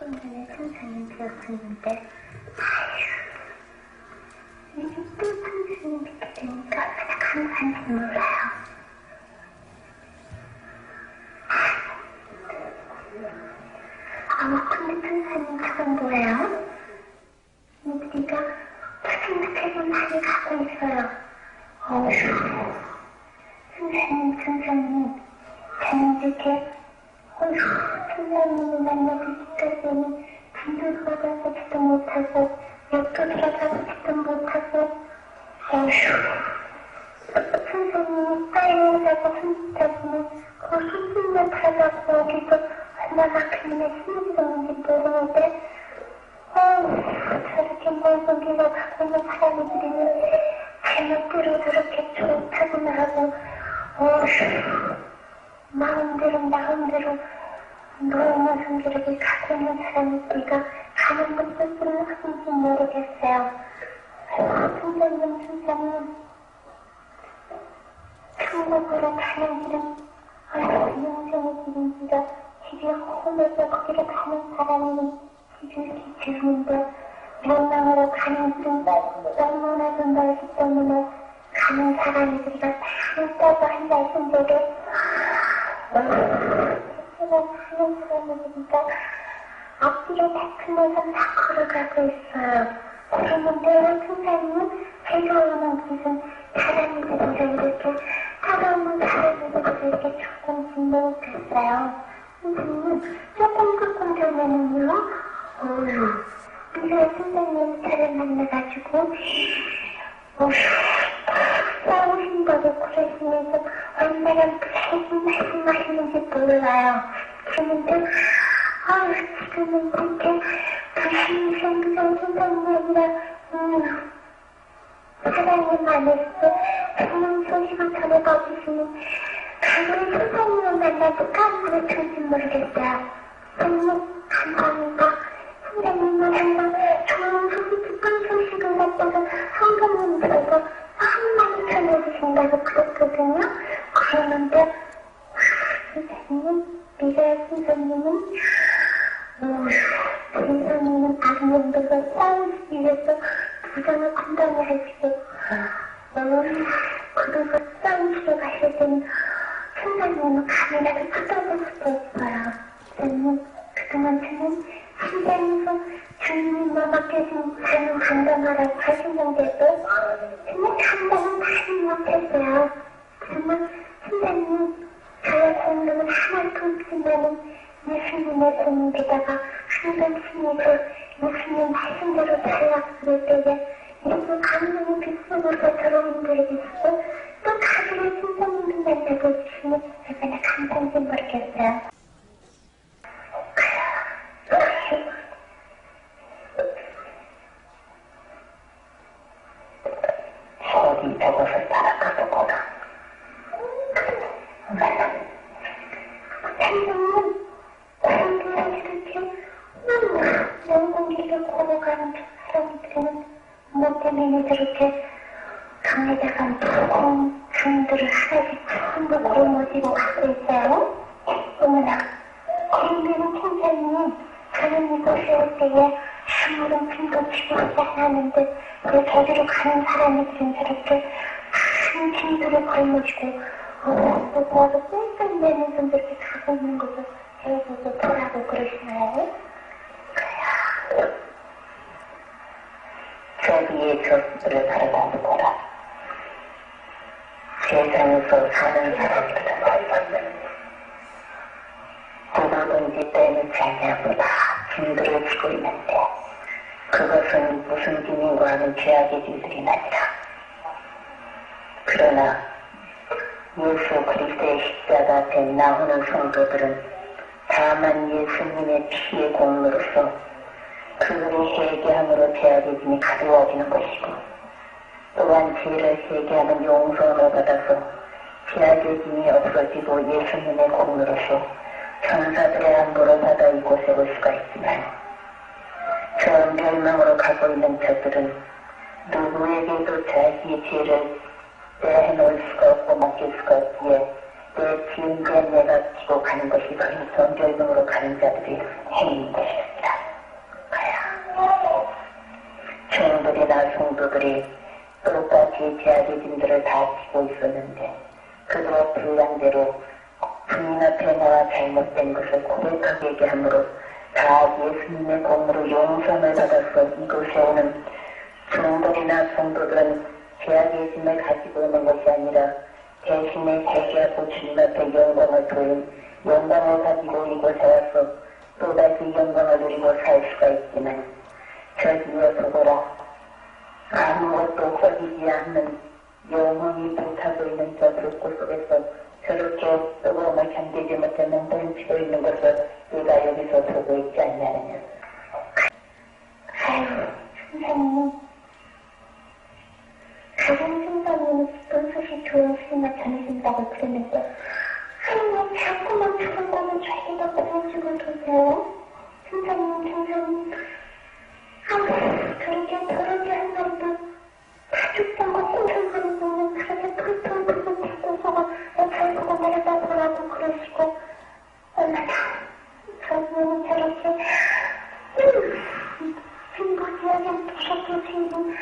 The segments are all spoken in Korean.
조금 전에 선생님 되었었는데, 이게 또 선생님 뵙게 되니까 얼마나 감사한지 몰라요. 근데 선생님 저건 뭐예요? 우리가 푸짐하게 많이 가고 있어요. 선생님, 저는 이렇게 선생님을 만나고 싶다더니 군도 돌아가보지도 못하고 역도 돌아가보지도 못하고 선생님이 빨리라고 손짓하고는 그 손짓만 타다고 어디서 얼마만큼이나 힘이 들었는지 모르는데 저렇게 넓은 길을 가고 있는 사람들이면 제멋대로 저렇게 좋다고나 하고 마음대로 너무 저렇게 가고 있는 사람들이가 가는 것들은 하는지 모르겠어요. 선생님 천국으로 가는 길은 영생의 길인지라 집이 험해서 거기로 가는 사람이 집을 지키는데 명망으로 가는 길은 너무나도 멀기 때문에 가는 사람들이가 다 있다고 한다 생각에 제가 가는 사람들이니까 앞뒤로 다투면서 다 걸어가고 있어요. 그러는데 선생님은 제가 오는 길은 사람들이라 이렇게 따라오는 사람들이 이렇게 조금씩 못했어요. 조금 전에는요, 이제 선생님 저를 만나가지고, 싸우신다고 그러시면서 얼마나 무슨 말씀하시는지 몰라요. 그런데, 지금은 그렇게 부심이 생기던 선생님이 아니라, 사랑의 안에서 좋은 소식을 전해봐주시는 그런 선생님을 만나볼까 그랬는지 모르겠어요. 너무 감사합니다. 선생님은 항상 좋은 소식, 기쁜 소식을 갖다가 성경님들에게 많이 전해주신다고 그랬거든요. 그러는데 선생님, 미래의 선생님은 악령들과 싸우기 위해서 부정을 판단을 하시고 그리고 싸우시러 가실 때는 선생님은 감이라도 뜯어볼 수도 있어요. 선생님, 그동안 저는 심장에서 주님과 맡겨진 삶을 감당하라고 하시는데도 정말 감당은 많이 못했어요. 정말 선생님, 저의 공동은 하나도 없지만은 예수님의 공에다가 항상 신에서 예수님 말씀대로 살아가는 때에 이렇게 감동이 빗속으로 들어오는 분들이 있고 또 가족의 선생님을 만나고 주시면 얼마나 감사한지 모르겠어요. 어디 저것을 따라가보거라. 선생님, 이렇게 영공기를 걸어가는 사람들은 뭐 때문에 저렇게 강에다가 무거운 중들을 하나씩 전부 걸어모지고 가고 있어요? 어머나, 그러면은 선생님, 저는 이곳에 올 때에 아무런 짐도 지고 있지 않았는데 그 저기로 가는 사람들은 저렇게 큰 짐들을 걸어모지고 뭐하고 뺑뺑 내면서 이렇게 가고 있는 것을 저보고 보라고 그러시나요? 그래야 저기에 저들을 바라보거라. 세상에서 사는 사람들은 누구든지 때문에 아니하고 다 짐들을 지고 있는데 그것은 무슨 짐인고 하는 죄악의 짐들이 아니라 그러나 예수 그리스도의 십자가 된 나오는 성도들은 다만 예수님의 피의 공로로서 그들의 회개함으로 죄악의 짐이 가져와지는 것이고 또한 죄를 회개하는 용서를 받아서 죄악의 짐이 없어지고 예수님의 공로로서 천사들의 안보를 받아 이곳에 올 수가 있지만 저 멸망으로 가고 있는 저들은 누구에게도 자기의 죄를 빼놓을 수가 없고 맡길 수가 없기에 내 지은된 내가 지고 가는 것이 바로 성결동으로 가는 자들의 행위인 것이었다. 종들이나 성도들이 똑같이 제약의 짐들을 다 지고 있었는데 그들의 불량대로 주님 앞에 나와 잘못된 것을 고백하게 얘기함으로 다 예수님의 공으로 용서를 받아서 이곳에 오는 종들이나 성도들은 제약의 짐을 가지고 오는 것이 아니라 대신에 회개하고 주님 앞에 영광을 돌린 영광을 가지고 이곳에 와서 또다시 영광을 누리고 살 수가 있지만 저기에 보거라 아무것도 꺼지지 않는 영원히 불타고 있는 저 불꽃 속에서 저렇게 뜨거움을 견디지 못해 멍덩이치고 있는 것을 우리가 여기서 보고 있지 않냐느냐. 아유, 선생님. 다른 순간에는 기쁜 소식 좋은 소식만 전해준다고 그랬는데 하나님 자꾸만 좋은 거는 저희가 보내주고 계세요. 선생님. 저렇게 한 말도 다 죽던 거 꽁꽁거리고 그렇게 털털 털고 잘 보고 내려다 보라고 그러시고 얼마나 저는 저렇게 진보지역에 무섭게 생긴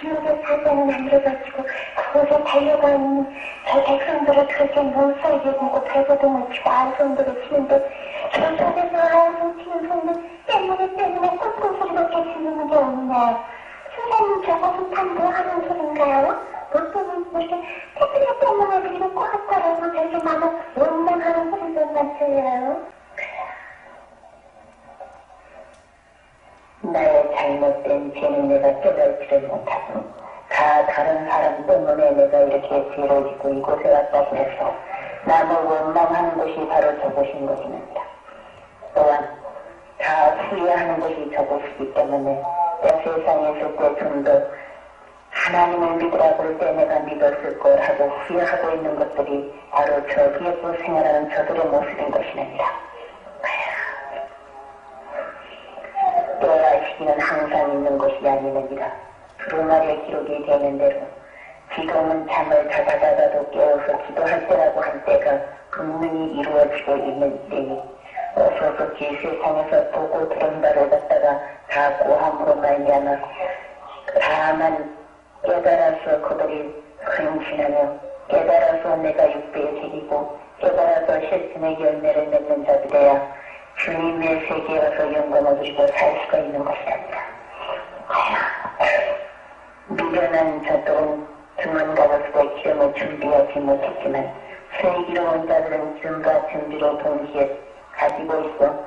지옥의 사자는 만들어가지고 그곳에 달려가는 저 백성들을 그렇게 못살게 보고 발버둥을 치고 아우성들을 치는데 저 속에서 아우성 치는 손들 때문에 꽁꽁 소리밖에 들리는 게 없네. 선생님 저것은 다 뭐 하는 소린가요? 보통은 이렇게 때문에 그리고 꼬락꼬락하고 저렇게 마구 원망하는 소리들만 들려요. 나의 잘못된 죄는 내가 깨달지를 못하고 다 다른 사람 때문에 내가 이렇게 죄를 지고 이곳에 왔다고 해서 남을 원망하는 것이 바로 저곳인 것입니다. 또한 다 후회하는 것이 저곳이기 때문에 내 세상에 있을 때 좀 더 하나님을 믿으라고 할 때 내가 믿었을 걸 하고 후회하고 있는 것들이 바로 저기에서 생활하는 저들의 모습인 것입니다. 때와 시기는 항상 있는 것이 아니느니라. 두루마리의 기록이 되는 대로 지금은 잠을 자다가도 깨어서 기도할 때라고 한 때가 분명히 이루어지고 있는 때니 어서 속히 세상에서 보고 들은 바를 갖다가 다 고함으로 말미암아 다만 깨달아서 그들이 헌신하며 깨달아서 내가 육배에 새기고 깨달아서 실천의 열매를 맺는 자들이야 주님의 세계에 와서 영광을 누리고 살 수가 있는 것이랍니다. 미련한 자들은 등원가로서의 기름을 준비하지 못했지만 슬기로운 자들은 기름과 준비로 동시에 가지고 있어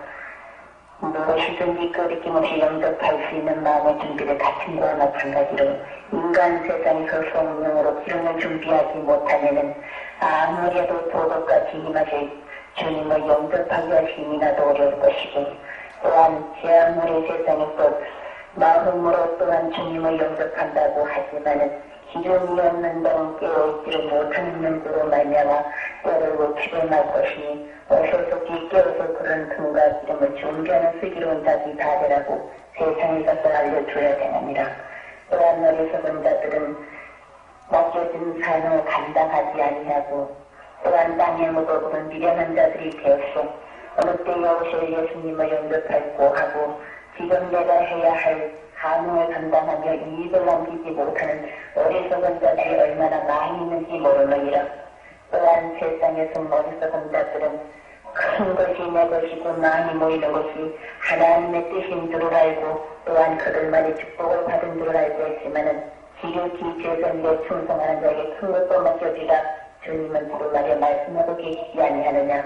무엇이든지 끄리낌없이 영접할 수 있는 마음의 준비를 갖춘 것과 마찬가지로 인간 세상에서 성령으로 기름을 준비하지 못하면은 아무래도 도덕과 진리맛을 주님을 영접하기 하심이나도 어려울 것이고 또한 제 아무리 세상에서 마음으로 또한 주님을 영접한다고 하지만은 기름이 없는 동 깨어있지를 못하는 연구로 말미암아 때를 놓치고 말 것이니 어서 속히 깨어서 그런 등과 기름을 준비하는 슬기로운 자들이 다 되라고 세상에 가서 알려줘야 되느니라. 또한 어리석은 자들은 맡겨진 사명을 감당하지 아니하고 또한 땅에 묻어두는 미련한 자들이 되었소. 어느 때 오실 예수님을 영접하고 하고 지금 내가 해야 할 사명을 감당하며 이익을 남기지 못하는 어리석은 자들이 얼마나 많이 있는지 모르느니라. 또한 세상에서 어리석은 자들은 큰 것이 내 것이고 많이 모이는 것이 하나님의 뜻인 줄을 알고 또한 그들만의 축복을 받은 줄을 알고 있지만은 지극히 죄선에 충성하는 자에게 큰 것도 맡겨지라. 주님은 두루마리에 말씀하고 계시지 아니하느냐.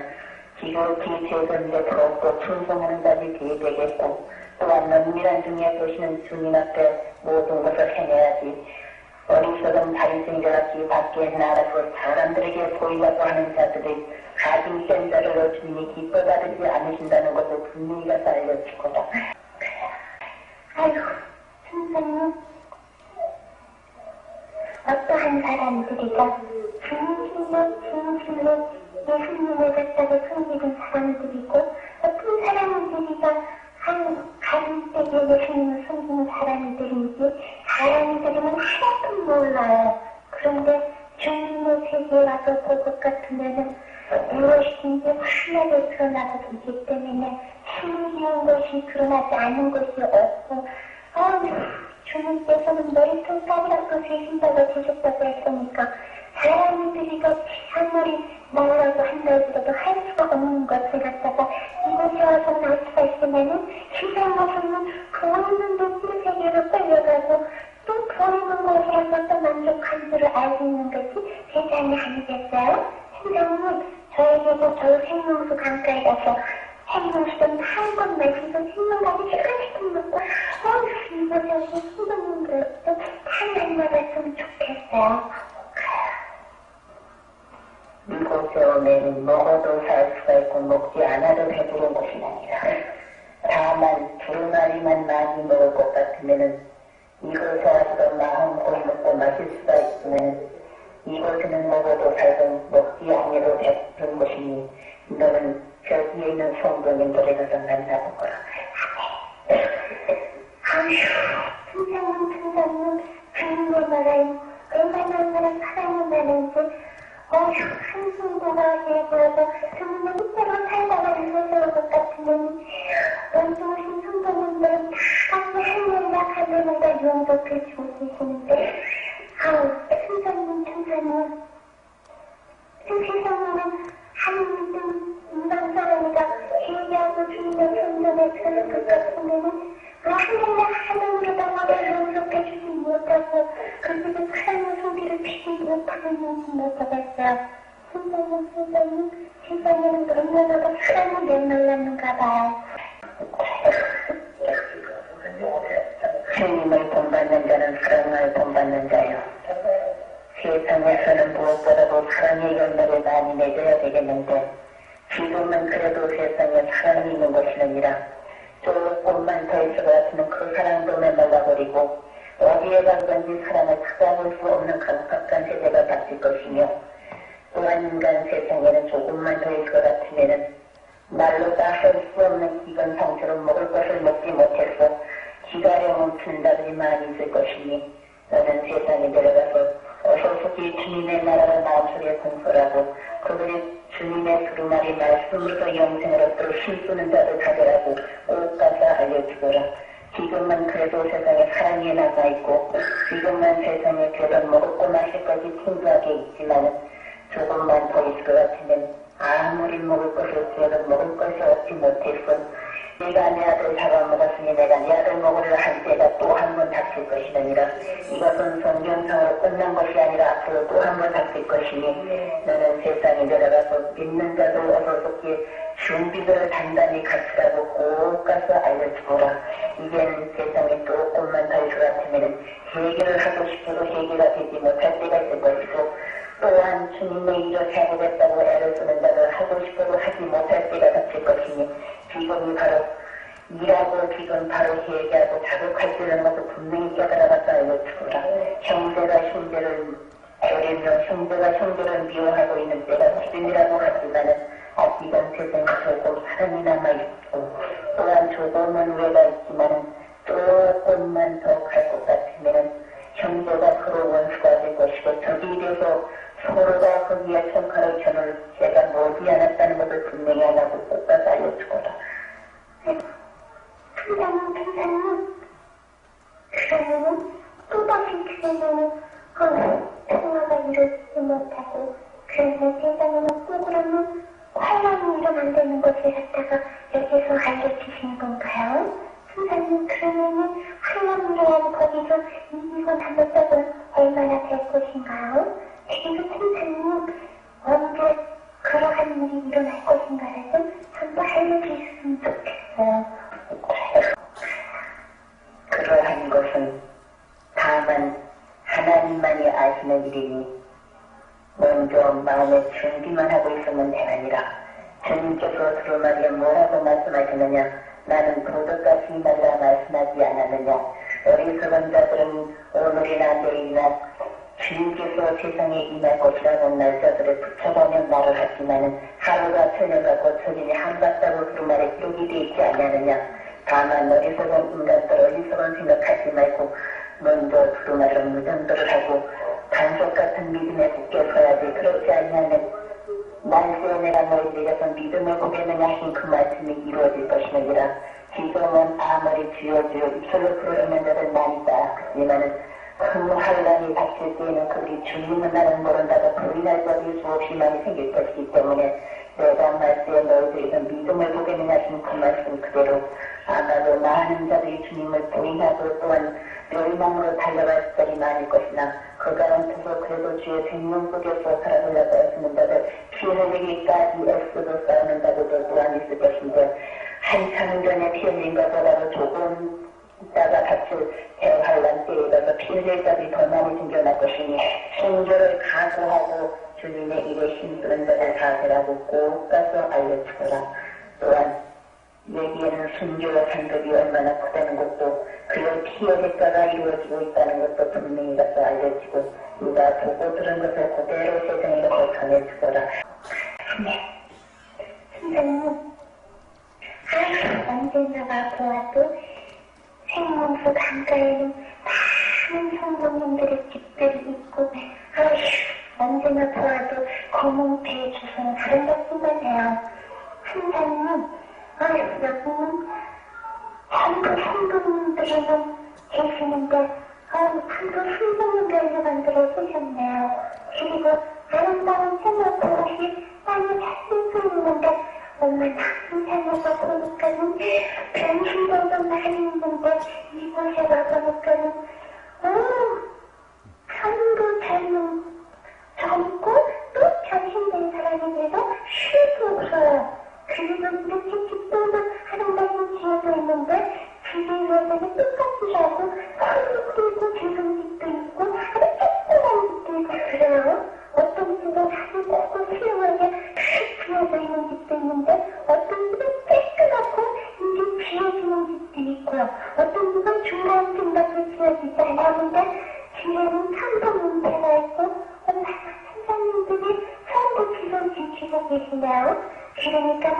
지극히 죄선에 더욱더 충성하는 자들이 되겠고 또한 면밀한 중에 보시는 주님 앞에 모든 것을 행해야지. 어리석은 바리새인들같이 밖에 나가서 사람들에게 보이려고 하는 자들이 가진 센 자를 주님이 기뻐받지 않으신다는 것을 분명히 가서 알려주고다. 아이고, 선생님. 어떠한 사람들이가 진실로 예수님을 갖다가 섬기는 사람들이고 어떤 사람들이가 가는 때에 예수님을 섬기는 사람들인지 사람들이면 하나도 몰라요. 그런데 주님의 같으면은 무엇이든지 환하게 드러나고 있기 때문에 숨기는 것이 드러나지 않는 것이 없고, 주님께서는 머리통까지라도 주신다고 주셨다고 했으니까 사람들이 아무리 말라고 한다고 할 수가 없는 것을 갖다가 이곳에 와서 날 수가 있으면은 세상에서는 보이는 눈빛 세계로 끌려가고 또 보이는 것으로서 또 만족한 줄을 알고 있는 것이 세상이 아니겠어요? 세상은 저에게도 저 생명수 강가에 가서 생명수는 한 번 마시고 생명까지 시간씩 먹고 이곳에서 수도님들도 한 만났으면 좋겠어요. 이곳에 오면 먹어도 살 수가 있고 먹지 않아도 배부른 곳이 아니라 다만 두루마리만 많이 먹을 것 같으면은 이곳에 와서 마음껏 먹고 마실 수가 있으면 이곳에는 먹어도 살고 먹지 않아도 배부른 곳이니 너는 저기에 있는 성도님들에 가서 만나보거라. 선생님, 주님의 말은 얼마나 사랑이 많은지, 한 성도가 얘기하고, 정말 힘대로 살다가 이곳으로 것 같으면, 원동신 성도님들은 다 같이 하늘이나 가면마다 유언도 펼치고 계시는데, 천사님, 세상에는 하나님은 인간 사람이가 얘기하고 주님의 성전에 들을 것 같으면, 하늘로다가 용서해 주지 못하고 그들의 사랑의 소리를 피우지 못하는 것이 못하겠어요. 선생님, 세상에는 얼마나 사랑이 메말랐는가 봐요. 주님을 본받는 자는 사랑을 본받는 자요. 세상에서는 무엇보다도 사랑의 열매를 많이 맺어야 되겠는데 지금은 그래도 세상에 사랑이 있는 것이 아니라 조금만 더 있어 같으면 그 사랑도 메말라버리고 어디에 가든지 사랑을 찾아볼 수 없는 강팍한 세대가 바뀔 것이며 또한 인간 세상에는 조금만 더 있을 것 같으면은 말로 다 할 수 없는 기근 상처로 먹을 것을 먹지 못해서 기가령은 푼다들이 많이 있을 것이니 너는 세상에 내려가서 어서서히 주님의 나라를 마음속에 공설하고 그들의 주님의 두루마리 말씀으로서 영생을 얻도록 힘쓰는 자들 가져라고 옷가서 알려주거라. 지금은 그래도 세상에 사랑이 남아있고 지금은 세상에 별은 먹고 마실 것이 풍부하게 있지만 조금만 더 있을 것 같으면 아무리 먹을 것을 주어도 먹을 것이 없지 못했어. 내가 내 아들 잡아먹었으니 내가 내 아들 먹으려 할 때가 또 한 번 닥칠 것이 아니라 이것은 성경상으로 끝난 것이 아니라 앞으로 또 한 번 닥칠 것이니 너는 세상에 내려가서 믿는 자들 어서서히 준비들을 단단히 갖추라고 꼭 가서 알려주거라. 이제는 세상에 조금만 더 있을 것 같으면 해결을 하고 싶어도 해결가 되지 못할 때가 있을 것이고 또한 주님의 일을 해보겠다고 애를 쓰는 자들 하고 싶어도 하지 못할 때가 닥칠 것이니 지금이 바로 일하고 지금 바로 얘기하고 자극할 수 있는 것을 분명히 깨달아가서 알려주거라. 형제가 형제를 버리며 형제가 형제를 미워하고 있는 때가 지금이라고 하지만은 아직은 세상에 조금 사랑이 남아있고 또한 조금은 외가 있지만은 조금만 더 갈 것 같으면은 형제가 서로 원수가 될 것이고 저기 이래서 서로가 거기에 손가락 전을 제가 머지 않았다는 것을 분명히 하라고 꼭 가서 알려주거라. 선생님, 그러면은 또다시 그러면은 평화가 이루어지지 못하고 그래서 세상에는 또 그러면 환란이 일어난다는 것을 갖다가 여기서 알려주시는 건가요? 선생님, 그러면은 환란이라는 거기서 이건 한번 써본 얼마나 될 것인가요? 그리고 선생님, 언제 그러한 일이 일어날 것인가를 한번 알려주셨으면 좋겠어요. 그러한 것은 다만 하나님만이 아시는 일이니 먼저 마음의 준비만 하고 있으면 되느니라. 주님께서 두루마리에 뭐라고 말씀하시느냐? 나는 도덕같이 말라 말씀하지 않았느냐? 어리석은 자들은 오늘이나 내일이나 주님께서 세상에 임할 것이라는 날짜들을 붙여보면 말을 하지만은 하루가 저녁하고 천일이 한바다고 두루마리에 기록이 되어 있지 않느냐? 다만 어리석은 인간들 어리석은 생각하지 말고 먼저 두루마리로 무정도를 하고 반석 같은 믿음에 굳게 서야지. 그렇지 않으면 만세 내가 너희들에게서 믿음을 보겠느냐 하신 그 말씀이 이루어질 것이니라. 지금은 아무리 주여 주여 입술로 부르는 자들 많이다. 하지만은 큰 환란이 닥칠 때에는 그들이 주님은 나는 모른다고 부인할 자들이 수없이 많이 생길 것이기 때문에 내가 말세에 너희들에게 믿음을 보겠느냐 하신 그 말씀 그대로 아마도 많은 자들이 주님을 부인하고 또한 멸망으로 달려갈 자들이 많을 것이나 그 가운데서 그래도 주의 생명 속에서 살아보려고 애쓰는 자들 피 흘리기까지 애쓰고 싸우는 자들도 또한 있을 것인데 한참 전에 피 흘린 것보다도 조금 있다가 닥칠 대환란 때에 가서 피 흘릴 자들이 더 많이 생겨날 것이니 순교를 각오하고 주님의 일에 힘쓰는 자들 사세라고 꼭 가서 알려주거라. 또한 여기에는 순교와 상급이 얼마나 크다는 것도 그의 피의 대가가 이루어지고 있다는 것도 분명히 가서 알려지고 누가 보고 들은 것을 그대로 세상에 가서 전해주거라. 네. 선생님, 언제나 보아도 생명수 강가에는 많은 성도님들의 집들이 있고 언제나 보아도 검은 배에 주소는 다른 것뿐만 해요. 선생님, 여기는 전부 성도님들은 계시는데 전부 성도님들을 만들어 주셨네요. 그리고 아름다운 생활버릇이 많이 잘 있는데 얼마나 인상에서 보니까는 변신들도 많이 있는데 이곳에 와보니까는 젊고 또 변신된 사람인데도 쉴도 없어요. 그리고 이렇게 집도는 아름다운 지어져 있는데 주변에서는 똑같이 하고 그리고 주변 집도 있고 아주 조그만 집도 있고 그래요. 어떤 집은 아주 고고 훌륭하게 비어져 있는 집도 있는데 어떤 집은 깨끗하고 이제 비어지는 집도 있고요. 어떤 집은 중간중간에 비어지지 않았는데 뒤에는 삼도 문제가 있고 선생님들이 처음부터 지금 지키고 계시네요. 그러니까는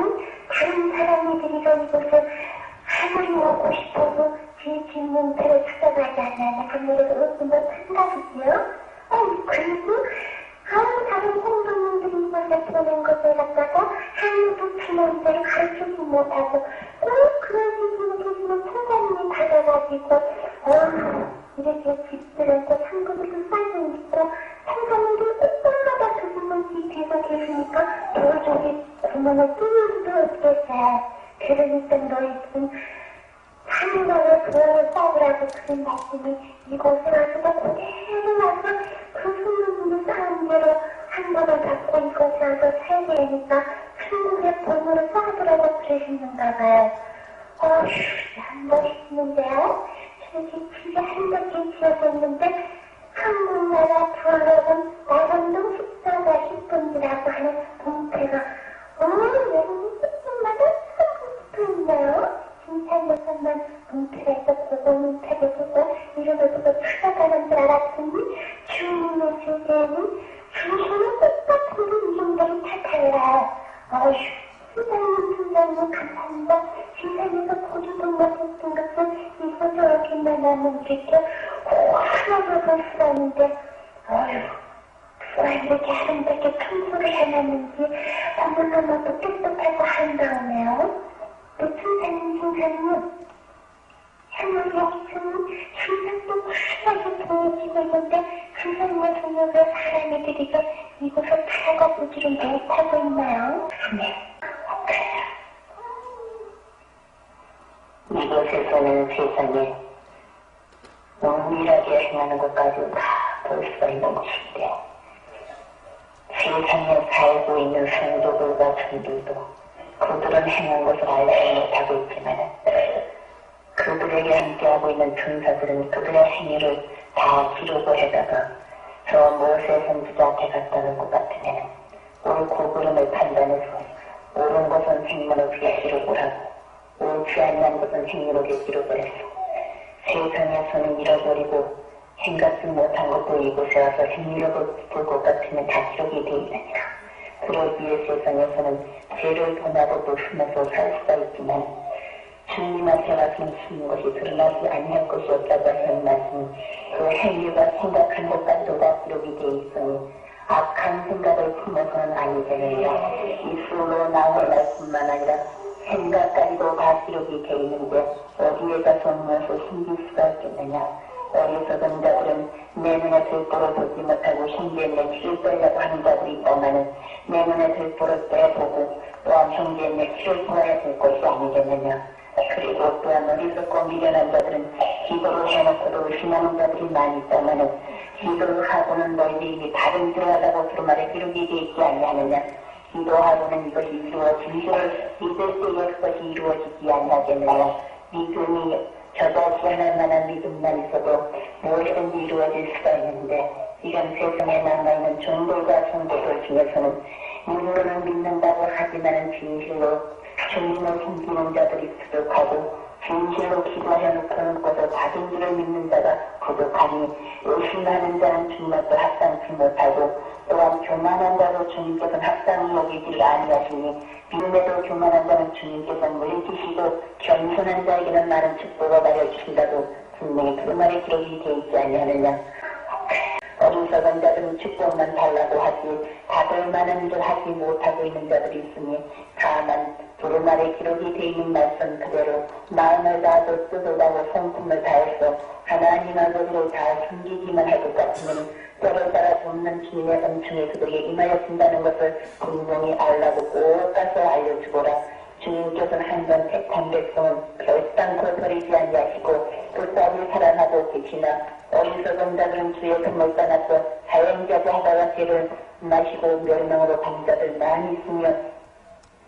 다른 사람들이 이곳을 아무리 오고 싶어도 집 문제를 찾아가지 않아요. 그녀에게 오는 건 한가지고요. 그리고 다른 성도님들이 이곳에 보낸 것을 갖다가 하나도 지난대로 가르치지 못하고 꼭 그런 식으로 계시는 선생님이 받아가지고 이렇게 집들한테 상급을 쌓여 있고 선생님들 꽃마다 그분은 집에서 계시니까 도저히 구멍을 뚫을 수도 없겠어요. 그러니까 너희들은 하늘나라의 부활을 쌓으라고 그런 말씀이 이곳에 와서도 그대로 와서 그 성도님들 쌓은 대로 한 번을 받고 이곳에 와서 살게 되니까 천국의 본으로 쌓으라고 그러시는가 봐요. 참 멋있는데요. 저기 집에 한 바퀴 지어져 있는데 한국나라 부활은 나선동 14-10분이라고 하는 봉태가 여러분 10분마다 참 붙어있나요? 진찰여섯만 봉태에서 고고문태를 보고 이름을 보고 찾아가는 줄 알았더니 주님의 세계에는 주소는 똑같은 이름들이 다 달라요. 선생님 감사합니다. 세상에서 보지도 못했던 것을 이곳에 오기만 하면 이렇게 하나도 볼 수 없는데 왜 이렇게 아름답게 청소를 해놨는지 너무너무 깨끗하고 아름다우네요. 또 선생님 하늘 여기서는 신상도 훌륭하게 보여지고 있는데 선생님의 동역을 사람이 들이가 이곳을 찾아가보지를 못하고 있나요? 네. 이곳에서는 세상에 은밀하게 행하는 것까지 다 볼 수가 있는 것인데 세상에 살고 있는 성도들과 종들도 그들은 행한 것을 알지 못하고 있지만 그들에게 함께하고 있는 천사들은 그들의 행위를 다 기록을 해다가 저 모세 선지자 앞에 갖다 놓은 것 같으면 옳고 그름을 판단해서 옳은 것은 생명록에 기록을 하고 옳지 않는 것은 생명록에 기록을 했어. 세상에서는 잃어버리고 행각지 못한 것도 이곳에 와서 행위록을 볼 것 같으면 다 기록이 되어 있느니라. 그러기에 세상에서는 죄를 범하고 또 숨어서 살 수가 있지만 주님 앞에 와서는 숨은 것이 드러나지 아니할 것이 없다고 하는 말씀이 그 행위가 생각한 것까지도 다 기록이 되어 있으니 악한 생각을 품어서는 아니되느냐. 입술로 나오는 말뿐만 아니라 생각까지도 다 기록이 되어 있는데 어디에다 손모서 숨길 수가 있겠느냐. 어리석은 자들은 내 눈에 들보를 보지 못하고 형제의 피를 빼려고 하는 자들이 있다마는 내 눈에 들보를 빼보고 또한 형제의 피를 보아야 될 것이 아니겠느냐. 그리고 또한 어리석고 미련한 자들은 기도를 해놓고도 의심하는 자들이 많이 있다마는 기도를 하고는 너희들이 이미 다른 일을 하다고 두루마리 기록이 되어 있지 아니하느냐. 기도하고는 이것이 이루어진 줄 믿을 때에 그것이 이루어지지 아니하겠느냐. 믿음이 저다시 하날 만한 믿음만 있어도 무엇이든지 이루어질 수가 있는데 이런 세상에 남아있는 종들과 성도들 중에서는 눈으로는 믿는다고 하지만은 진실로 주님을 섬기는 자들이 부족하고 진실로 기도해놓고는 것을 받은 줄을 믿는 자가 부족하니 의심하는 자는 주님 앞에 합당치 못하고 또한 교만한 자도 주님께서는 합당히 여기지 아니하시니 믿음에도 교만한 자는 주님께서는 물리치시고 겸손한 자에게는 많은 축복을 가려주신다고 분명히 그 말에 기록이 되어 있지 아니하느냐. 어리석은 자들은 축복만 달라고 하지 받을 만한 일을 하지 못하고 있는 자들이 있으니 다만 두루마리 기록이 되어 있는 말씀 그대로 마음을 다하고 뜻을 다하고 성품을 다해서 하나님 아버지를 다 섬기기만 할 것 같으면 때를 따라 돕는 주님의 은총이 그들에게 임하였습니다는 것을 분명히 알라고 꼭 가서 알려주거라. 주님께서는 한번 택한 백성은 결단코 버리지 아니하시고 끝까지 사랑하고 계시나 어리석은 자들은 주의 품을 떠나서 사형자지 하다가 죄를 마시고 멸망으로 간 자들 많이 있으며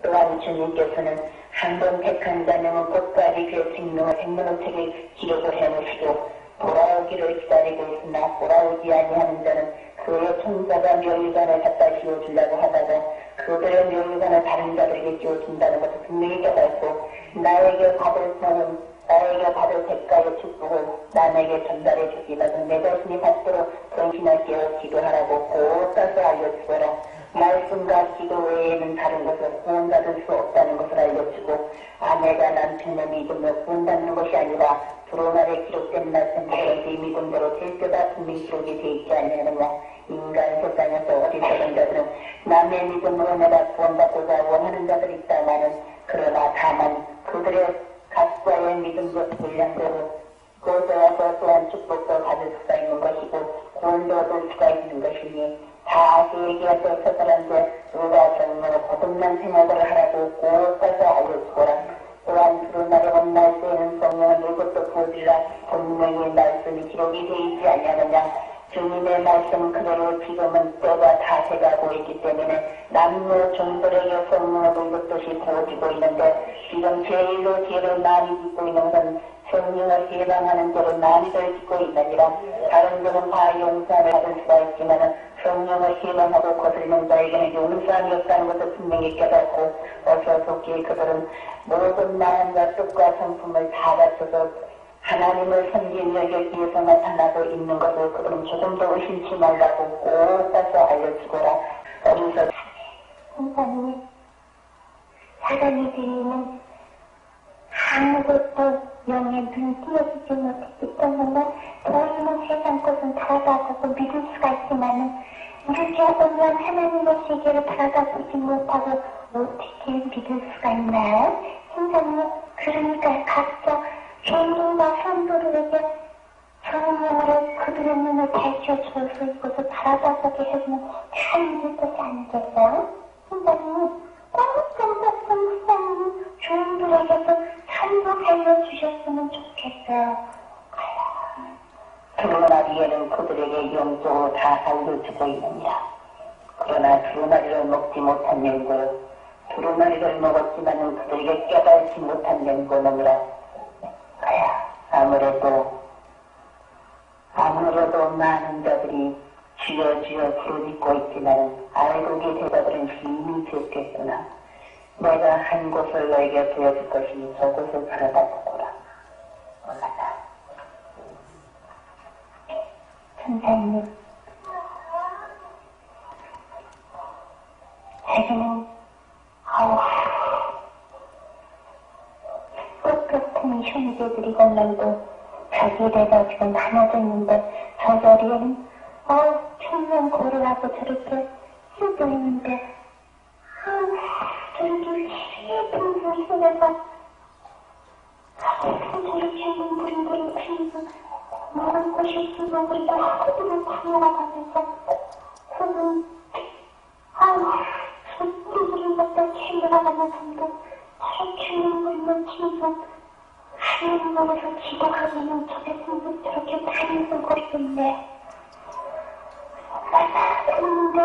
또한 주님께서는 한번 택한 자명은 끝까지 그의 생명책에 기록을 해놓으시고 돌아오기를 기다리고 있으나 돌아오지 아니하는 자는 그의 천사가 멸류관을 갖다 씌워주려고 하다가 그들의 멸류관을 다른 자들에게 씌워준다는 것을 분명히 깨닫고 나에게 받을 선은 나에게 받을 대가의 축복을 남에게 전달해 주기라도 내 자신이 받도록 정신을 깨어 기도하라고 꼭 가서 알려주거라. 말씀과 기도 외에는 다른 것을 구원받을 수 없다는 것을 알려주고 아내가 남편의 믿음을 구원받는 것이 아니라 두루마리에 기록된 말씀대로 네 믿음대로 될 때가 분명히 기록이 되어 있지 않느냐. 인간 세상에서 어리석은 자들은 남의 믿음으로 내가 구원받고자 원하는 자들이 있다마는 그러나 다만 그들의 각자의 믿음과 분량대로 고자와서 또한 축복도 받을 수가 있는 것이고 구원도 얻을 수가 있는 것이니 다 그에게서 서사람들 누가 정말로 거듭난 생활을 하라고 꼭 가서 알려주거라. 또한 두루마리 온 날때에는 성령을 이것도 부어주라. 분명히 말씀이 기록이 되어 있지 아니하느냐. 주님의 말씀 그대로 지금은 때가 다 돼가고 있기 때문에 남녀 종들에게 성령을 이것듯이 부어지고 있는데 지금 제일로 죄를 많이 짓고 있는 건 성령을 해방하는 죄를 많이들 짓고 있느니라. 다른 것은 다 용서를 받을 수가 있지만 성령을 해방하고 거스리는 자에게는 용서함이 없다는 것을 분명히 깨닫고 어서 속히 그들은 모든 마음과 뜻과 성품을 다 갖춰서 하나님을 섬기며 여기에서 나타나고 있는 것을 그들은 조금 더 의심치 말라고 꼭 가서 알려주거라. 어디서 선생님, 사람이 되는 아무것도 영에 눈 띄어지지 못했기 때문에 저희는 세상 것은 다가가고 믿을 수가 있지만은 이렇게 오면 하나님의 세계를 다가보지 못하고 어떻게 믿을 수가 있나요? 선생님, 그러니까 각자 종들과 성도들에게 성령으로 그들의 눈을 밝혀줘서 이것을 바라보게 해주면 참 믿을 것이 아니겠어요? 선생님, 깜짝깜짝 선생님 종들에게도 선도 알려주셨으면 좋겠어요. 두루마리에는 그들에게 영적으로 다 알려주고 있느냐. 그러나 두루마리를 먹지 못한 연고 두루마리를 먹었지만은 그들에게 깨달지 못한 연고놈이라. 아무래도 많은 자들이 주여 주여 부르짖고 있지만 알고 계신 자들은 힘이 좋겠구나. 내가 한 곳을 너에게 보여줄 것이니 저곳을 바라다 보거라. 올라가. 선생님, 자기는 꽃 같은 형제들이 건널도 저기 내가 지금 하나도 있는데 저 자리에는 생명 고르라고 저렇게 힘들었는데, 저렇게 예쁜 물 속에서 저렇게 눈물이 흘리고 먹을 것이 없어서 우리가 하루도 구해나가면서 혹은 손들을 갖다 챙겨나가면서도 저렇게 눈물이 넘치면서 하나님으로서 기도하기는 저랬으면 저렇게 다니면거리고 있네. 그런데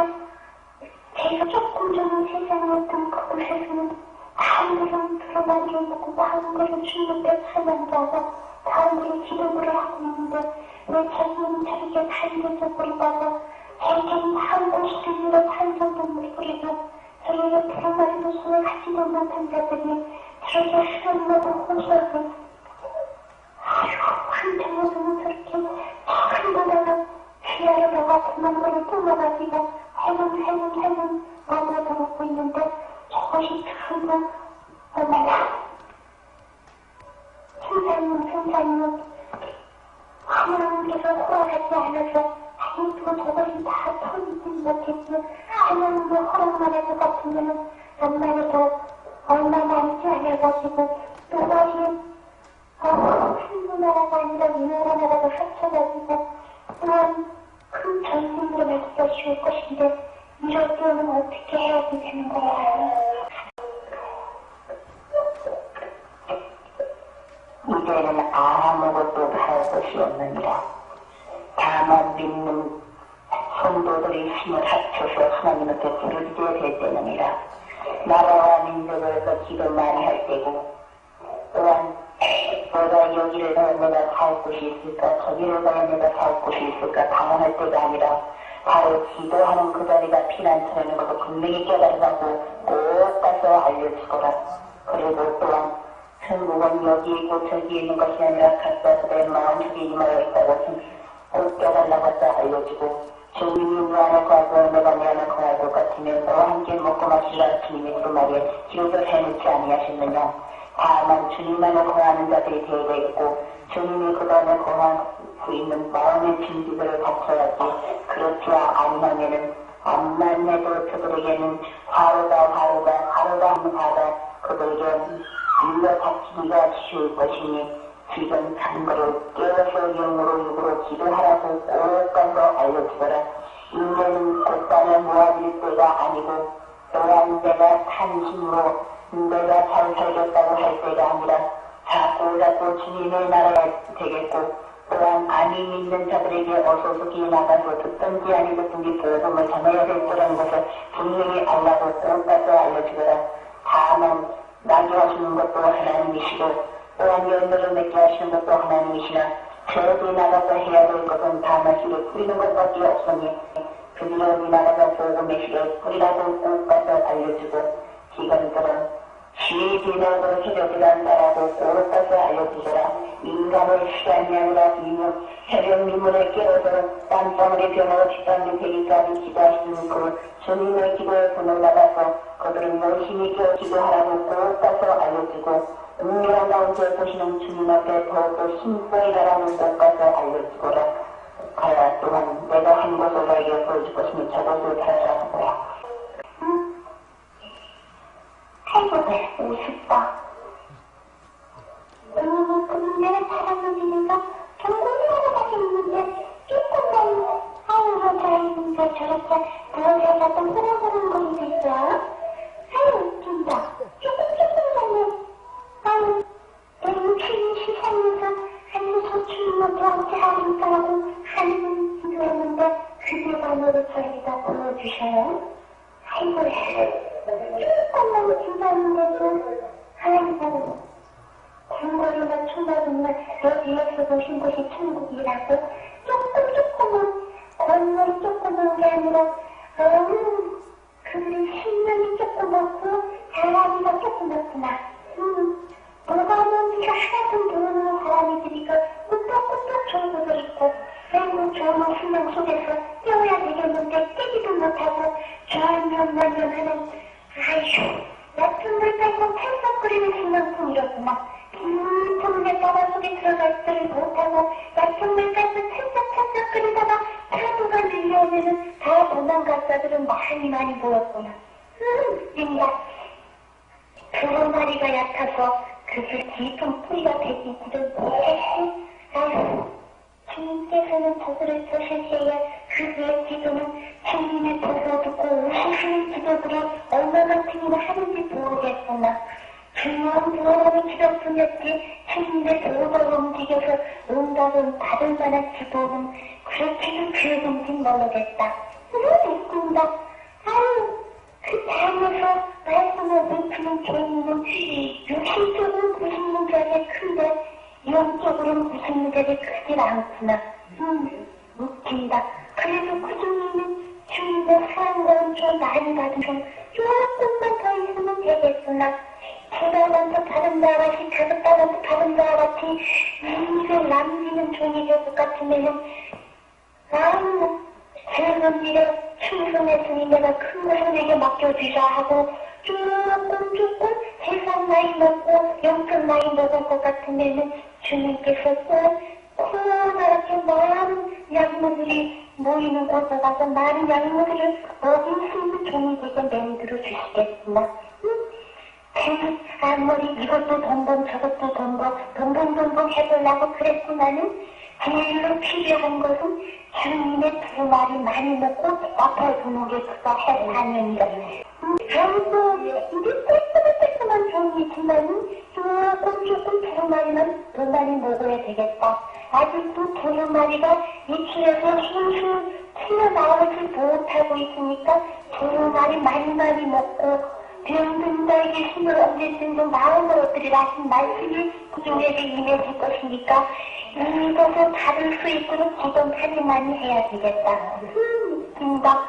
제가 조금 전에 세상이었던 그곳에서는 사람들은 들어가기를 먹고 사람들은 죽는데 살만도 하고 사람들이 기도를 하고 있는데 왜 자기는 저렇게 다니면서 버리다가 자기는 한 곳이 들리러 탄성동물 소리고 저렇게 들어가지도 손에 가지도 못한 자들이 저렇게 수련하고 호소하고 한편으로는 저렇게 큰 바다가 휘하려다가 도망가를 뿜어가지고 해문 넘어가고 있는데 저것이 전부 얼마나 천사님은 하나님께서 허락하지 않아서 하나님도 저것이 다 터지지 못했지 하나님도 허락만 할 것 같으면 엄마도 얼마 남지 않아가지고 또다시 한국나라가 아니라 우리나라가 합쳐가지고 또한 큰 전쟁으로 맞서 죽을 것인데 이럴 때는 어떻게 해야 되는 거야? 이제는 아무것도 할 것이 없느니라. 다만 믿는 성도들의 힘을 합쳐서 하나님께 부르짖어야 될 때느니라. 나라와 민족을 더 기도 많이 할 때고 또한 내가 여기를 가야 내가 살 곳이 있을까 저기를 가야 내가 살 곳이 있을까 당황할 때가 아니라 바로 기도하는 그 자리가 피난처라는 것을 분명히 깨달으라고 꼭 가서 알려주거라. 그리고 또한 천국은 여기 있고 저기 있는 것이 아니라 각자 그의 마음속에 임하여 있다고 꼭 깨달라고 하자 알려주고 주님이 내 안에 거하고 내가 내 안에 거할 것 같으면 너와 함께 먹고 마시라 주님이 그 말에 기록을 해놓지 아니하셨느냐. 다만 주님 안에 거하는 자들이 되어야 되겠고 주님이 그 안에 거하고 있는 마음의 준비들을 갖춰야지. 그렇지 아니하면은 암만 해도 저들에게는 하루가 그들에게 일러 닥치기가 쉬울 것이니 지금 자는 것을 깨워서 영으로 육으로 기도하라고 꼭 가서 알려주거라. 인제는 곧밤에 모아질 때가 아니고 또한 내가 탄심으로 내가 잘 살겠다고 할 때가 아니라 자꾸 주님의 나라가 되겠고 또한 아니 믿는 자들에게 어서 속이 나가서 듣든지 아니 듣든지 복음을 전해야 될 거라는 것을 분명히 알라고 꼭 가서 알려주거라. 다만 나게 하시는 것도 하나님이시고 또한 열매를 맺게 하시는 것도 하나님이시나 저들이 나가서 해야 될 것은 다만 씨를 뿌리는 것밖에 없으니 그들이 나가서 복음의 씨를 뿌리라고 꼭 가서 알려주고 기관들은 시진하고 해적을 한다라고 꼭 가서 알려주더라. 인간의 시간이 아니라 새벽 민문을 깨워서 땀방울의 병으로 뒷담이 되기까지 기도하시는 그 주님의 기도에 손을 받아서 그들은 열심히 기도하라고 꼭 가서 알려주고 은밀한 가운데 보시는 주님 앞에 더욱더 힘써 일하라고 꼭 가서 알려주거라. 가야 또한 내가 한 것을 너에게 보여줄 것이니 저것을 발사하는 거야. 아이고 우습다. 근데 사람들이니까 경고를 하시는데 조금만 아이고 잘했는데 저렇게 너희가 또 흐르는 거리가 있어. 아이고 웃긴다. 조금만 아이고 너무 큰 시상에서 하면서 주님한테 어떻게 하니까라고 하는 그러는데 그대가 너를 저에게다 보여주셔요. 아이고 조금만 준다는데도 하나님은 광고리나 충격이나 여기에서 보신 곳이 천국이라고 조금만 권물이 조금 온 게 아니라 그들이 신명이 조금 없고 잘하기가 조금 없구나. 뭐가 뭔지가 하나도 모르는 사람이니까 꾸덕꾸덕 좋은 있고 그리고 좋은 신명 속에서 뛰어야 되겠는데 뛰지도 못하고 좌면하는 아이고 나쁜 물 빼고 팔썩거리는 신명풍이로구나. 틈에 바다 속에 들어갈 줄을 못하고 얕은 물 빼고 찰싹찰싹 끓이다가 파도가 밀려오면은 용자들은 많이 모였구나. 웃긴다. 두루마리가 얕아서 그게 깊은 뿌리가 되기지를 못했지. 아휴, 주님께서는 저들을 보실 때에 그의 기도는 주님의 보고 듣고 우시는 기도들을 얼마만큼이나 하는지 모르겠구나. 중요한 부활하는 기도뿐이었지 주님의 도가 움직여서 응답은 받을 만한 기도는 그렇게는 그런지 모르겠다. 웃긴다. 아유, 그 땅에서 말씀을 묻히는 죄인은 육신적으로 90문제에 큰데 영적으로는 90문제에 크질 않구나. 웃긴다. 그래도 그 중에는 주님의 사랑과 좀 많이 받은 좀 조금만 더 있으면 되겠구나. 제가 다른 나라같이 다섯 달한테 다른 나라같이 이익을 남기는 종이 될 것 같으면은 아유 즐거운 일에 충성했으니 내가 큰 것을 내게 맡겨주자 하고 조금 세상 나이 먹고 영적 나이 먹을 것 같으면은 주님께서 꼭 코나랗게 많은 양모들이 모이는 곳에 가서 많은 양모들을 먹일 수 있는 종이 되게 만들어 주시겠구나. 아무리 이것도 돈봉 저것도 돈봉 해보려고 그랬지만은 제일로 필요한 것은 주님의 두 마리 많이 먹고 앞에 두는 게 그가 해산입니다. 아이고 이게 조그만 종이지만은 조금 두 마리만 두 마리 먹어야 되겠다. 아직도 두 마리가 입술에서 술술 튀어나오지 못하고 있으니까 두 마리 많이 먹고 병든 자에게 힘을 얻는 등 마음을 얻으리라 하신 말씀이 그중에게 임해질 것이니까 이것을 받을 수 있도록 기도 많이 해야 되겠다. 웃긴다.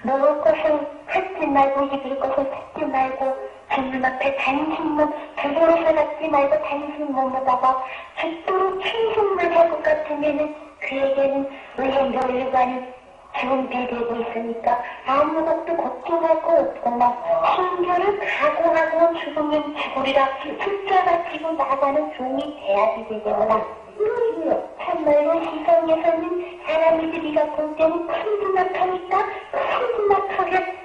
먹을 것을 찾지 말고 입을 것을 찾지 말고 주님 앞에 단신몸 부부로서 갖지 말고 단신 몸에다가 죽도록 충성만 할 것 같으면은 그에게는 의의 멸관이 준비되고 있으니까 아무것도 걱정할 거 없구나. 신결을 각오하고 죽으면 죽으리라 숫자 가지고 나가는 종이 돼야지 되겠구나. 참말로 시성에서는 사람들이가 볼 때는 큼지막하니까 큼지막하게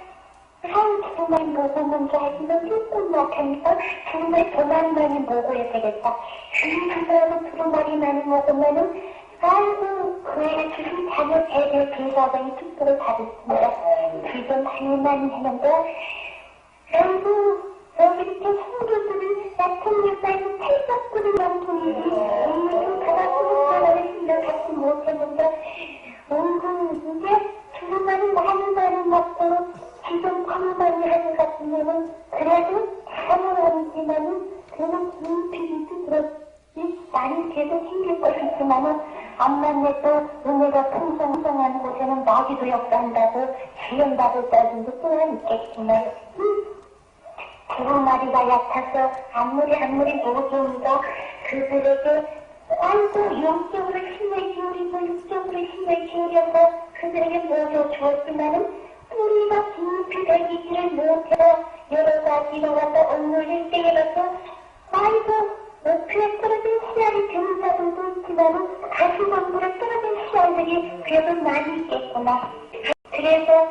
두루마리 먹으면 자기는 조금막하니까 정말 더 많이 먹어야 되겠다. 주님께서 두루마리 많이 먹으면은 아이고 그에게 주신 자녀 대대 대사관이 축복을 받았습니다. 지금 많이 했는데 아이고 여기 이렇게 성도들은 같은 역사에서 탈덕들을 만들이지 오늘도 받아보는 사람을 신경 갖지 못했는데 이제 두루마리 많이 먹고 지금 컴마니 하는 것 같으면은 그래도 사는 아니지만은 그는 눈빛이 그렇지 많이 계속 생길 것이지만은 암만 해도 은혜가 풍성한 곳에는 마귀도 역사한다고 시험받을 자들도 또한 있겠지만 두루마리가 얕아서 아무리 모종이가 그들에게 아이고 영적으로 힘을 기울이고 육적으로 힘을 기울여서 그들에게 모여 주었지만은 뿌리가 깊이 되기를 못해서 여러 가지로 가서 언론을 떼어서 아이고 목표에 떨어진 씨알이 되는 자들도 있지만은 가시덤불에 떨어진 씨알들이 그래도 많이 있겠구나. 그래서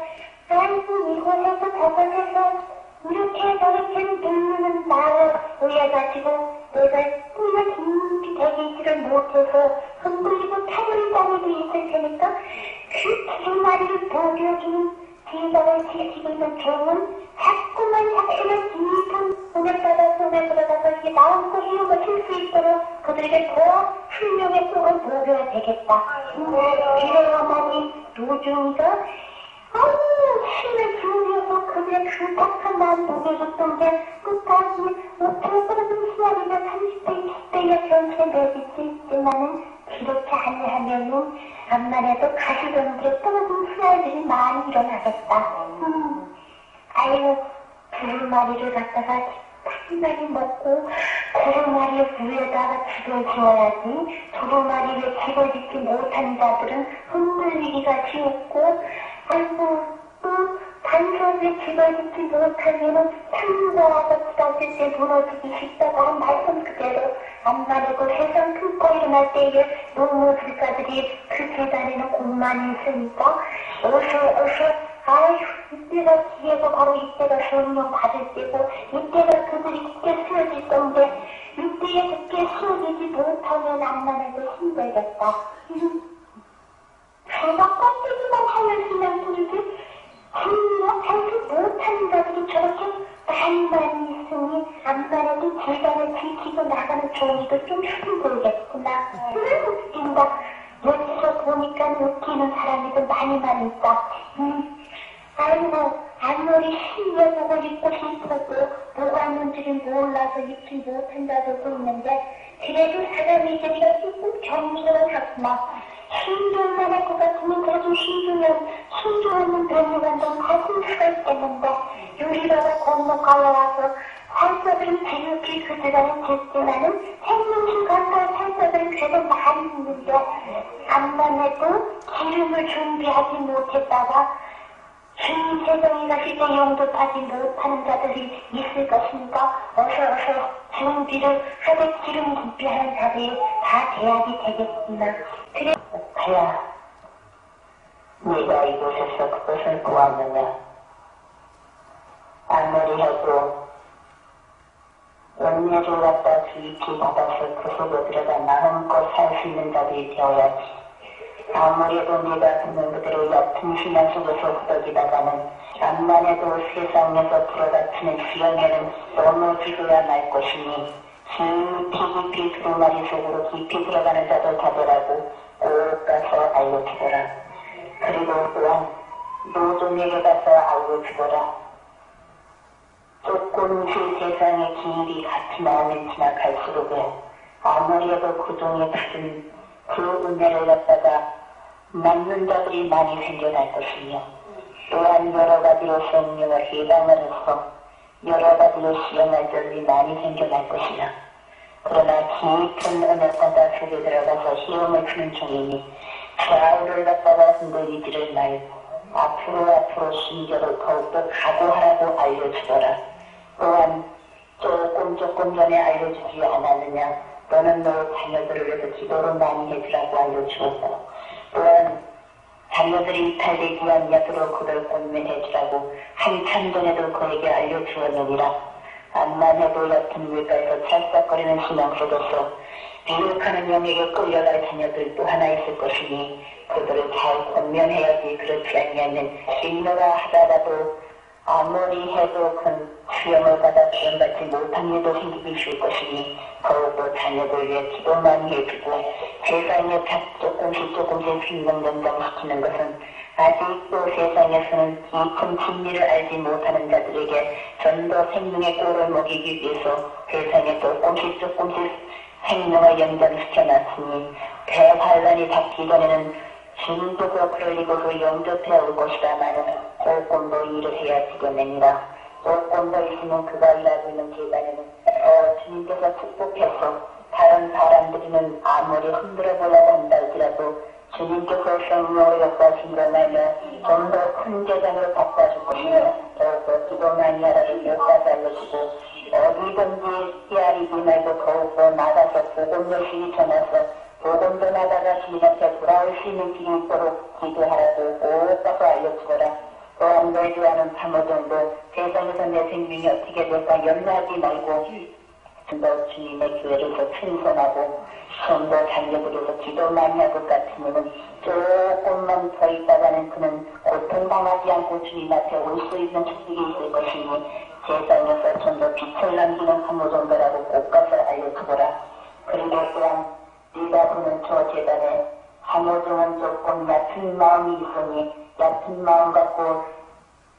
아이고 이곳에서 저곳에서 이렇게 저렇게 누르는 나를 의해가지고 내가 뿌리가 깊이 되기를 못해서 흔들리고 타버린 땅에도 있을 테니까 그 두루마리를 먹여주는 지휘자를 지키고 있는 종은 자꾸만 깊은 손에 들어가서 이게 마음껏 헤어가 칠 수 있도록 그들에게 더 훌륭의 속을 먹여야 되겠다. 이래야만이 노중이가 힘을 기울여서 그들의 그 딱한 마음 먹여줬던 게 끝까지 목표에 떨어진 시간이나 30대, 20대에 변치에 내릴 수 있지만은 그렇게 아니하면은 암만 해도 가시덤불에 떨어진 씨알들이 많이 일어나겠다. 아유, 두루마리를 갖다가 많이 먹고 두루마리 위에다가 집을 지어야지. 두루마리를 집을 짓지 못한 자들은 흔들리기가 쉬웠고 아이고 또 단서에 집을 짓지 못하면은 창조하고 부닥칠 때 무너지기 쉽다고 한 말씀 그대로 암만 해도 세상 큰거 일어날 때에 노무 불사들이 그 계단에는 공만이 있으니까 어서 아휴, 이때가 기회고 바로 이때가 명령 받을 때고 이때가 그들이 굳게 쓰여질 건데 이때에 굳게 쓰여지지 못하면 암만해도 힘들겠다. 제가 껍데기만 하였으면 뿐이지 정말 알지 못하는 자들이 저렇게 많이 있으니 암만해도 재단을 지키고 나가는 종이도 좀 힘들겠구나. 웃긴다. 여기서 보니까 웃기는 사람이도 많이 있다. 아이고, 아무리 신려보고 입고 싶어도 뭐가 있는지를 몰라서 입지 못한 자들도 있는데 그래도 사람이 저리가 조금 경솔하구나. 순종만 할 것 같으면 그래도 순종하는 변호가 좀 가진 수가 있겠는데 유리바가 건너가야 와서 살서들은 대륙이 그들과는 됐지만은 생명수 가까이 살서들은 그래도 많이 있는데 암만 해도 기름을 준비하지 못했다가 주님 세상이나 시대 용도하지 못하는 자들이 있을 것이니까 어서 준비를 하되 기름 준비하는 자들이 다 돼야지 되겠구나. 그래. 오빠야, 네가 이곳에서 그것을 보았느냐? 아무리 해도 은혜를 갖다 깊이 받아서 그 속에 들어가 마음껏 살 수 있는 자들이 되어야지. 아무래도 네가 듣는 그대로 얕은 신앙 속에서 후덕이다가는 암만 해도 세상에서 불어닥치는 시험에는 넘어지고야 말 것이니 깊이 두루마리 속으로 깊이 들어가는 자들 다더라고 꼭 가서 알려주거라. 그리고 또한 노종에게 가서 알려주거라. 조금씩 세상의 길이 같이 나오면 지나갈수록 아무래도 그중에 받은 그 은혜를 갖다가 낳는 자들이 많이 생겨날 것이며 또한 여러 가지로 생명을 해방을 해서 여러 가지로 시험할 자들이 많이 생겨날 것이라. 그러나 깊은 은혜 바다 속에 들어가서 시험을 푸는 중이니 좌우를 갖다가 흔들리지를 말고 앞으로 순결을 더욱더 각오하라고 알려주거라. 또한 조금 전에 알려주지 않았느냐. 너는 너 자녀들을 위해서 기도를 많이 해주라고 알려주었고 또한 자녀들이 이탈되지 않도록 그들 권면해주라고 한참 전에도 그에게 알려주었느니라. 암만 해도 얕은 물가에서 찰싹거리는 신앙 속에서 비극하는 영에게 끌려갈 자녀들도 하나 있을 것이니 그들을 잘 권면해야지. 그렇지 않으면 인노가 하다가도 아무리 해도 큰 수염을 받아 구원받지 못한 일도 생기기 쉬울 것이니 더욱더 자녀들 위해 기도 많이 해주고 세상에 조금씩 생명연장시키는 것은 아직도 세상에서는 깊은 진리를 알지 못하는 자들에게 좀 더 생명의 꼴을 먹이기 위해서 세상에 조금씩 생명을 연장시켜놨으니 대환란이 닿기 전에는 진도가 풀리고서 영접해 올 것이다마는 조금 더 일을 해야 지겠느니라. 조금 더 있으면 그가 일하고 있는 제단에는 주님께서 축복해서 다른 사람들이는 아무리 흔들어 보려고 한다 할지라도 주님께서 생명으로 역사하심으로 말며 좀 더 큰 재단으로 바꿔줄 것이며 더욱더 기도 많이 하라고 여기까지 알려주고 어디든지 헤아리지 말고 더욱더 나가서 복음 열심히 전해서 복음 전하다가 주님한테 돌아올 수 있는 길이 있도록 기도하라고 꼭 가서 알려주거라. 또한 너희 좋아하는 사모정도 세상에서 내 생명이 어떻게 될까 염려하지 말고 좀 더 주님의 교회에서 충성하고 좀 더 자녀들에서 기도 많이 할 것 같으면 조금만 더 있다가는 그는 고통당하지 않고 주님 앞에 올 수 있는 축복이 있을 것이니 세상에서 좀 더 빛을 남기는 사모정도라고 꼭 가서 알려주거라. 그리고 또한 네가 보는 저 재단에 사모정은 조금 얕은 마음이 있으니 얕은 마음 갖고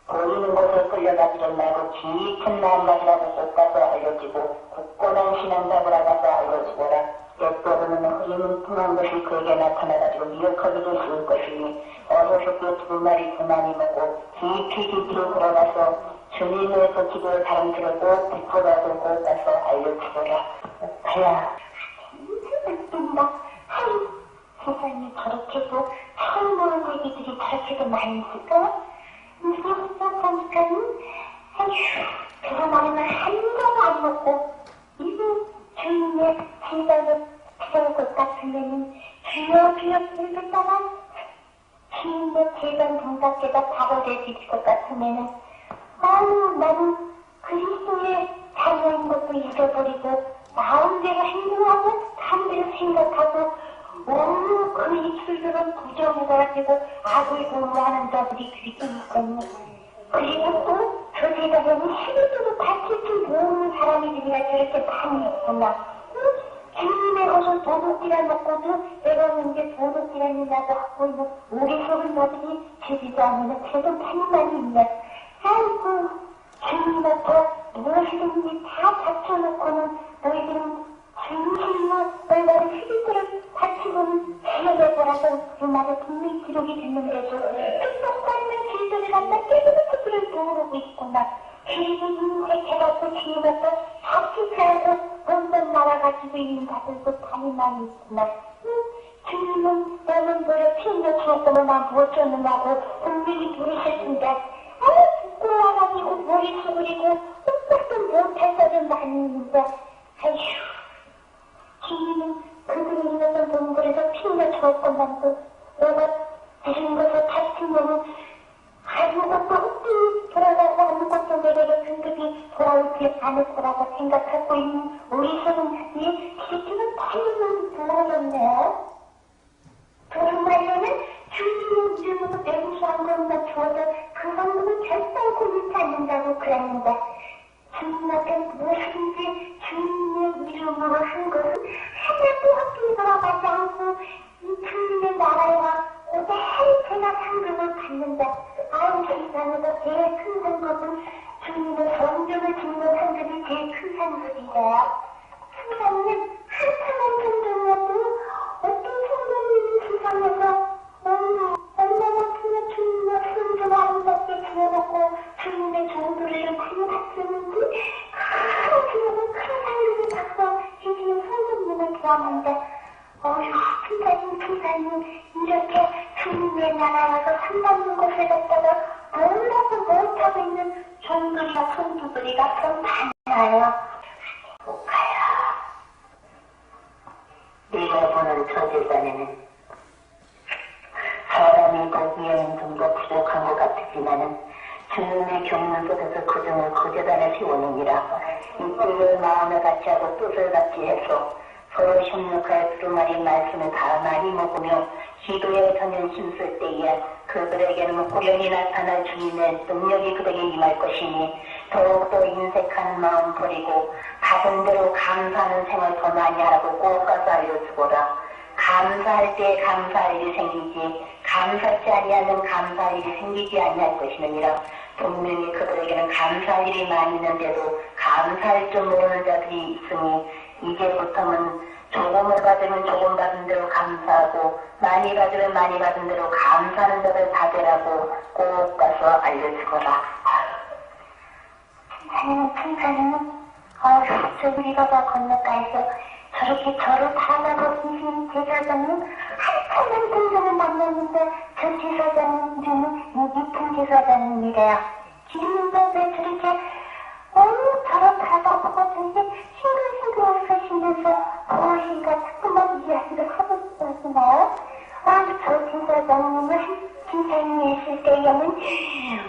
보이는 곳에 끌려가지를 말고 깊은 마음 가지라고 꼭 가서 알려주고 굳건한 신앙답을 가서 알려주거라. 때때로는 흐리뭉텅한 것이 그에게 나타나가지고 미혹하게 될 수 있을 것이니 어려서 그 두 마리 그 많이 먹고 깊이로 들어가서 주님에서 기도를 다른 길을 꼭 듣고라도 꼭 가서 알려주거라. 오빠야. 웃긴다. 세상에 저렇게도 처음 보는 얘기들이 저렇게도 많이 있을까? 이게 생각하니까는 그거 말이면 한동안 안 먹고 이거 주인의 생각을 들어올 것 같으면은 주여 불렀다가 주인의 재단 동작계가 바로되질 것 같으면은 나는 그리스도의 자녀인 것도 잊어버리고 마음대로 행동하고 마음대로 생각하고 너무 그 입술들은 부정해가지고 악을 공부하는 자들이 그렇게 있거든요. 그리고 또 저 세상에는 하루도 밝힐 줄 모르는 사람들이라 저렇게 많이 있구나. 주님의 것을 도둑질을 먹고도 내가 이제 도둑질하느냐고 하고 있는 우리 속은 너들이 주지도 않으면 그래도 많이 있네. 아이고 주님 앞에 무엇이든지 다 갖춰놓고는 너희들은 진실로 너희들의 시리들을 바치고는 해내보라고 그 말을 분명히 기록이 됐는데도 뜻밖의 길들을 갖다 깨끗한 것들을 모르고 있구나. 그리고 인색해갖고 주님 앞에 박수하고 온돈 날아가지고 있는 자들도 많이 많이 있구나. 주님은 너는 노래 피우며 주었다면 나 무엇이었느냐고 분명히 부르실 텐데 부끄러워가지고 머리 숙이고 똑똑도 못할 자들 많이 있는데 아휴 주님은 그들을 위해서 눈물에서 피우며 주었건만도 내가 들은 것을 다투면은 아무것도 헛되이 돌아가고 아무것도 내게로 등급이 돌아오지 않을 거라고 생각하고 있는 우리 세상이 실제로 달리는 불안했네요. 정말로는 주님의 이름으로 맹세한 것만 주어도 그 정도는 결단코 잃지 않는다고 그랬는데 주님 앞에 무엇인지 주님의 이름으로 한 것은 하나도 헛되이 돌아가지 않고 이 주님의 나라와 오대한 제가 상급을 받는데 아유 세상에서 제일 큰 상급은 주님의 성전을 짓는 상급이 제일 큰 상급이래요. 세상에는 한참한 성전이어도 어떤 성전이 세상에서 얼마나 큰 주님의 성전을 아름답게 지어놓고 주님의 종들을 많이 바치는지 주님은 큰 상급을 받고 주님의 성전님을 구하는데 어휴, 풍사님, 이렇게 주님의 나라에서 상담하는 곳에 갔다가 몰라서 못하고 있는 종들이나 성도들이가 좀 많아요. 가요. 네가 보는 저 세상에는 사람이 보기에는 좀 더 부족한 것 같으지만은 주님의 경륜 속에서 그 중을 거제단에 세우느니라. 이때를 마음을 같이 하고 뜻을 같이 해서 서로 협력하여 두루마리 말씀을 다 많이 먹으며 기도에 전연 힘쓸 때에 그들에게는 호련히 나타날 주님의 능력이 그들에게 임할 것이니 더욱더 인색한 마음 버리고 받은 대로 감사하는 생을 더 많이 하라고 꼭 가서 알려주거라. 감사할 때 감사할 일이 생기지 감사치 아니하는 감사할 일이 생기지 아니할 것이느니라. 분명히 그들에게는 감사할 일이 많이 있는데도 감사할 줄 모르는 자들이 있으니 이제부터는 조금을 받으면 조금 받은 대로 감사하고 많이 받으면 많이 받은 대로 감사하는 자들 다 되라고 꼭 가서 알려주거라. 천사는 저 우리가 건너가에서 저렇게 저를 바라보고 계신 제사장은 한참한 등장을 만났는데 저 제사장은 이름은 이쁜 제사장님이래요. 지금인데 왜 저렇게 저를 바라보고 저렇게 싱글싱글 웃으시면서 무엇인가 자꾸만 이야기를 하고 있었나요? 저 제사장님은 진상이 있을 때에는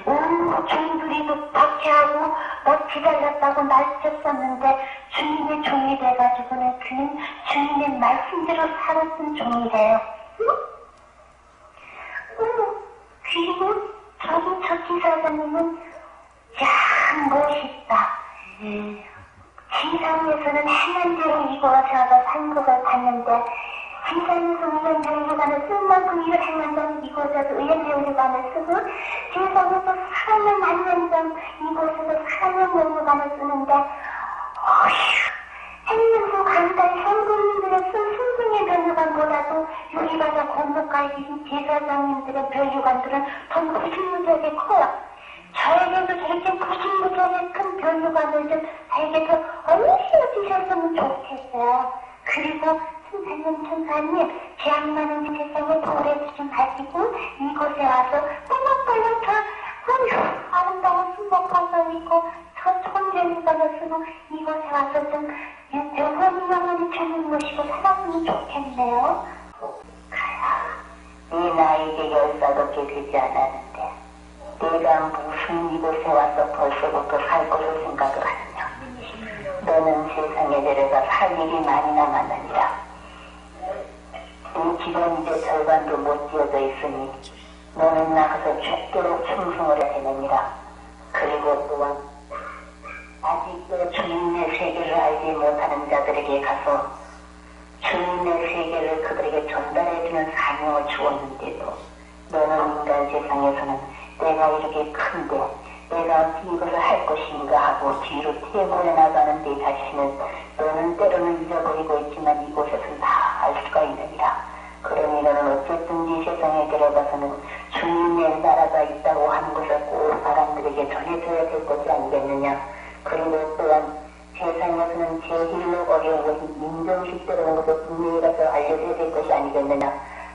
온 종들이 박해하고 나 기다렸다고 날쳤었는데 주님의 종이 돼가지고는 그는 주님의 말씀대로 살았던 종이래요. 그리고 저 기사장님은 참 멋있다. 지상에서는 행한 대로 이루어져서 상급을 받는데 지상에서 의연대우관을 쓴 만큼 일을 행한다면 이곳에서 의연대우관을 쓰고 지상에서 사람을 만난다면 이곳에서 사람을 연구관을 쓰는데 행명수 간단히 성도님들의 쓴 순승의 변유관보다도 여기가 더 건너가에 계신 제사장님들의 변유관들은 더 무지무지하게 커요. 저에게도 저렇게 무지무지하게 큰 변유관을 좀 알게도 얼마나 주셨으면 좋겠어요. 그리고 천사님, 제약 많은 세상에 돌에도 좀 가지고 이곳에 와서 빨랑빨랑 아름다운 순복화가 있고 저 촌재미관을 쓰고 이곳에 와서 좀 영원히 주님 모시고 살았으면 좋겠네요. 가요. 네 나에게 10살밖에 되지 않았는데 내가 무슨 이곳에 와서 벌써부터 살 것을 생각을 하느냐. 너는 세상에 내려가 살 일이 많이 남았느니라. 네 집은 이제 절반도 못 지어져 있으니 너는 나가서 죽도록 충성을 해야 되느니라. 그리고 또한 아직도 주님의 세계를 알지 못하는 자들에게 가서 주님의 세계를 그들에게 전달해주는 사명을 주었는데도 너는 인간 세상에서는 내가 이렇게 큰데 내가 어떻게 이것을 할 것인가 하고 뒤로 퇴보해 나가는 내 자신은 너는 때로는 잊어버리고 있지만 이곳에서는 다 알 수가 있느니라. 그러니 너는 어쨌든 이 세상에 들어가서는 주님의 나라가 있다고 하는 것을 꼭 사람들에게 전해줘야 될 것이 아니겠느냐. 그리고 또한 세상에서는 제일로 어려운 것이 인정식대라는 것을 분명히 가서 알려줘야 될 것이 아니겠느냐.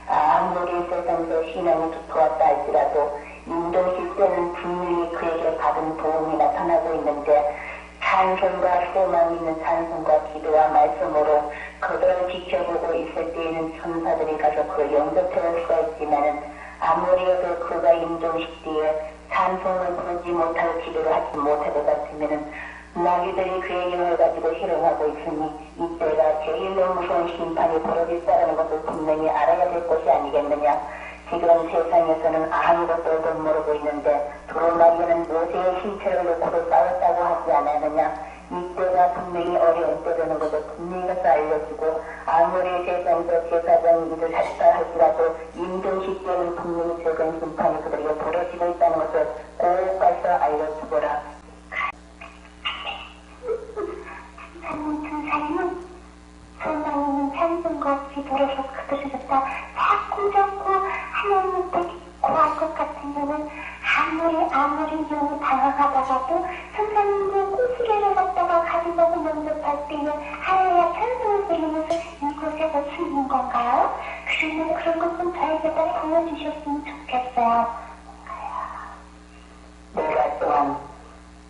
아무리 세상에서 신앙이 두터웠다 할지라도 인정식 때는 분명히 그에게 받은 도움이 나타나고 있는데 찬송과 소망이 있는 찬송과 기도와 말씀으로 그들을 지켜보고 있을 때에는 천사들이 가서 그를 영접할 수가 있지만은 아무리 해도 그가 인정식 때에 찬송을 부르지 못하고 기도를 하지 못할 것 같으면은 마귀들이 그의 영을 가지고 희롱하고 있으니 이때가 제일로 무서운 심판이 벌어질다라는 것을 분명히 알아야 될 것이 아니겠느냐. 지금 세상에서는 아무것도 못 모르고 있는데 도로마리아는 모세의 신체를 놓고도 싸웠다고 하지 않았느냐. 이때가 분명히 어려운 때라는 것을 분명히 가서 알려주고 아무리 세상에서 제사장이 이를 하시다 할지라도 인정식 때는 분명히 적은 심판이 그들에게 벌어지고 있다는 것을 꼭 가서 알려주거라. 천사님은 소망 있는 찬송과 기도로서 그들을 갖다 자꾸 하나님께 구할 것 같으면은 아무리 용이 당황하다가도 천사님도 꼬시개를 갖다가 가지고 영접할 때는 하나님의 찬송을 들으면서 이곳에서 숨는 건가요? 그러면 그런 것 좀 저에게다 보여주셨으면 좋겠어요. 내가 또한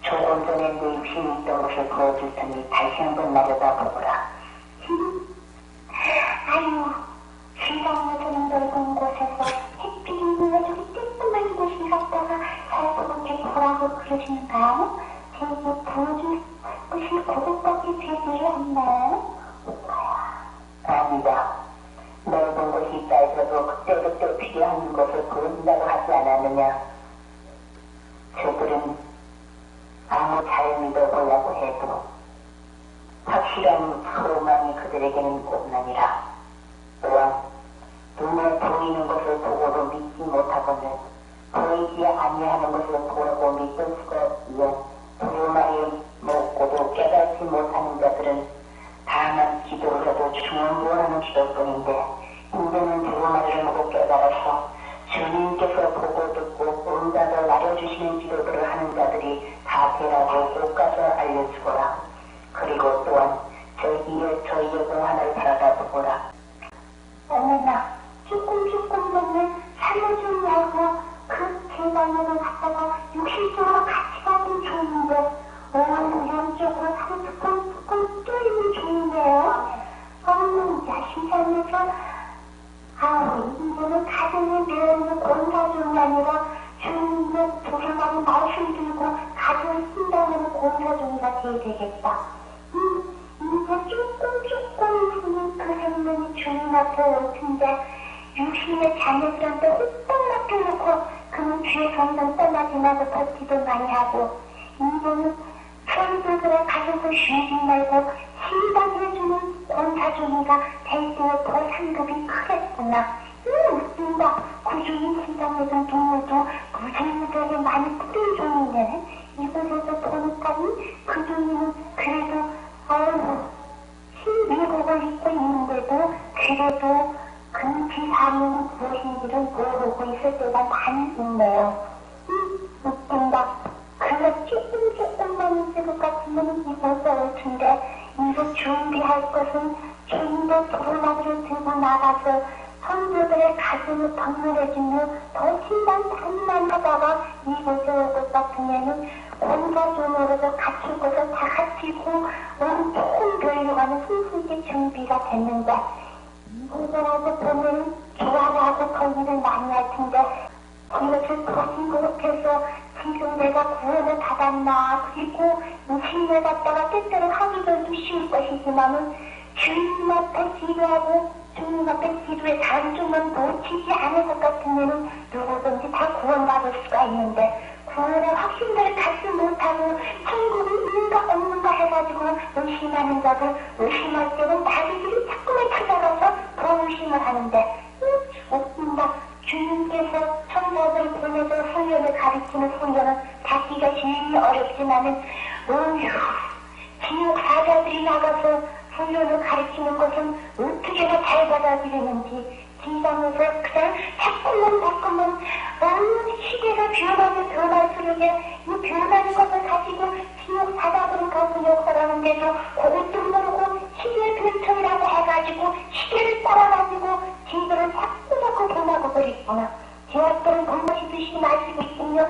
조금 전에 내 입신이 있던 것을 보여줄 테니 다시 한번 내려다보거라. 아유, 세상에 드는 넓은 곳에서 햇빛이 물려주기 뜨끔한 곳을 갖다가 살펴보게 보라고 그러시는가요? 제게 보여줄 것이 그것밖에 되지 않나요? 아니다. 넓은 곳이 있다 해서도 그때그때 필요한 것을 보인다고 하지 않았느냐. 저들은 아무 잘 믿어보려고 해도 확실한 소망이 그들에게는 없느니라. 또한 눈에 보이는 것을 보고도 믿지 못하거늘 보이지 아니하는 것을 보고 믿을 수가 없기에 두루마리 먹고도 깨닫지 못하는 자들은 다만 기도를 해도 중언부언하는 기도뿐인데 이제는 두루마리를 먹고 깨달아서 주님께서 보고 듣고 온자를 알려주시는 기도들을 하는 자들이 다 되라고 꼭 가서 알려주거라. 그리고 또한 저희 여공 하나를 바라다 보거라. 어머나, 조금 전에 살려주려고 그 제자녀를 갖다가 육신적으로 같이 가긴 좋은데 영적으로 하루 조금 뚫리면 좋은데요. 야신사면서 이제는 가정에 배우는 공사중이 아니라 주님의 도서관에 말씀 들고 가정을 쓴다는 공사중이가 돼야 되겠다. 이제 조금 있으면 그 생명이 주님 앞에 올 텐데 육신의 자녀들한테 후딱 맡겨놓고 그는 뒤에서 한번 떠나지 말고 걷기도 많이 하고 이제는 성도들의 가족을 쉬지 말고 신방해주는 권사중이가 될 때에 더 상급이 크겠구나. 웃긴다. 구주인 신방해준 동료도 무생무들에게 많이 뿌린 종이네. 이곳에서 보니까 그 종이는 그래도 신미국을 입고 있는데도 그래도 금지 사명은 무엇인지를 모르고 있을 때가 많이 있네요. 웃긴다. 그거 조금만 있을 것 같으면 이곳에 올 텐데 이곳 준비할 것은 주님의 도로마기를 들고 나가서 성도들의 가슴을 박물해주며 더 신방탄만 하다가 이곳에 올 것 같으면은 원가존으로서 갖출 것을 다 갖추고 온통 교회로 가는 순수의 준비가 됐는데 이곳에라도 보면 좋아하고 그런 일을 많이 할 텐데 이것을 보지 못해서 지금 내가 구원을 받았나 그리고 신을 갖다가 때때로 하기도 쉬울 것이지만은 주님 앞에 기도하고 주님 앞에 기도에 단숨은 놓치지 않을 것 같으면 누구든지 다 구원받을 수가 있는데 구원의 확신들을 갖지 못하고 천국이 있는가 없는가 해가지고 의심하는 자들 의심할 때는 자기들이 자꾸만 찾아가서 더 의심을 하는데 없습니다. 주님께서 천사들을 보내서 훈련을 가르치는 훈련은 받기가 제일 어렵지만은 지옥 사자들이 나가서 훈련을 가르치는 것은 어떻게나 잘 받아들이는지 지상에서 그냥 자꾸만 시대가 변할수록에 이 변하는 것을 가지고 지옥 사자들은 가서 역사하는데도 그것도 모르고 시대의 변천이라고 해가지고 시대를 따라가지고 지들을 자꾸 변하고 그랬구나. 제약들은 본보시듯이 마시고 있으며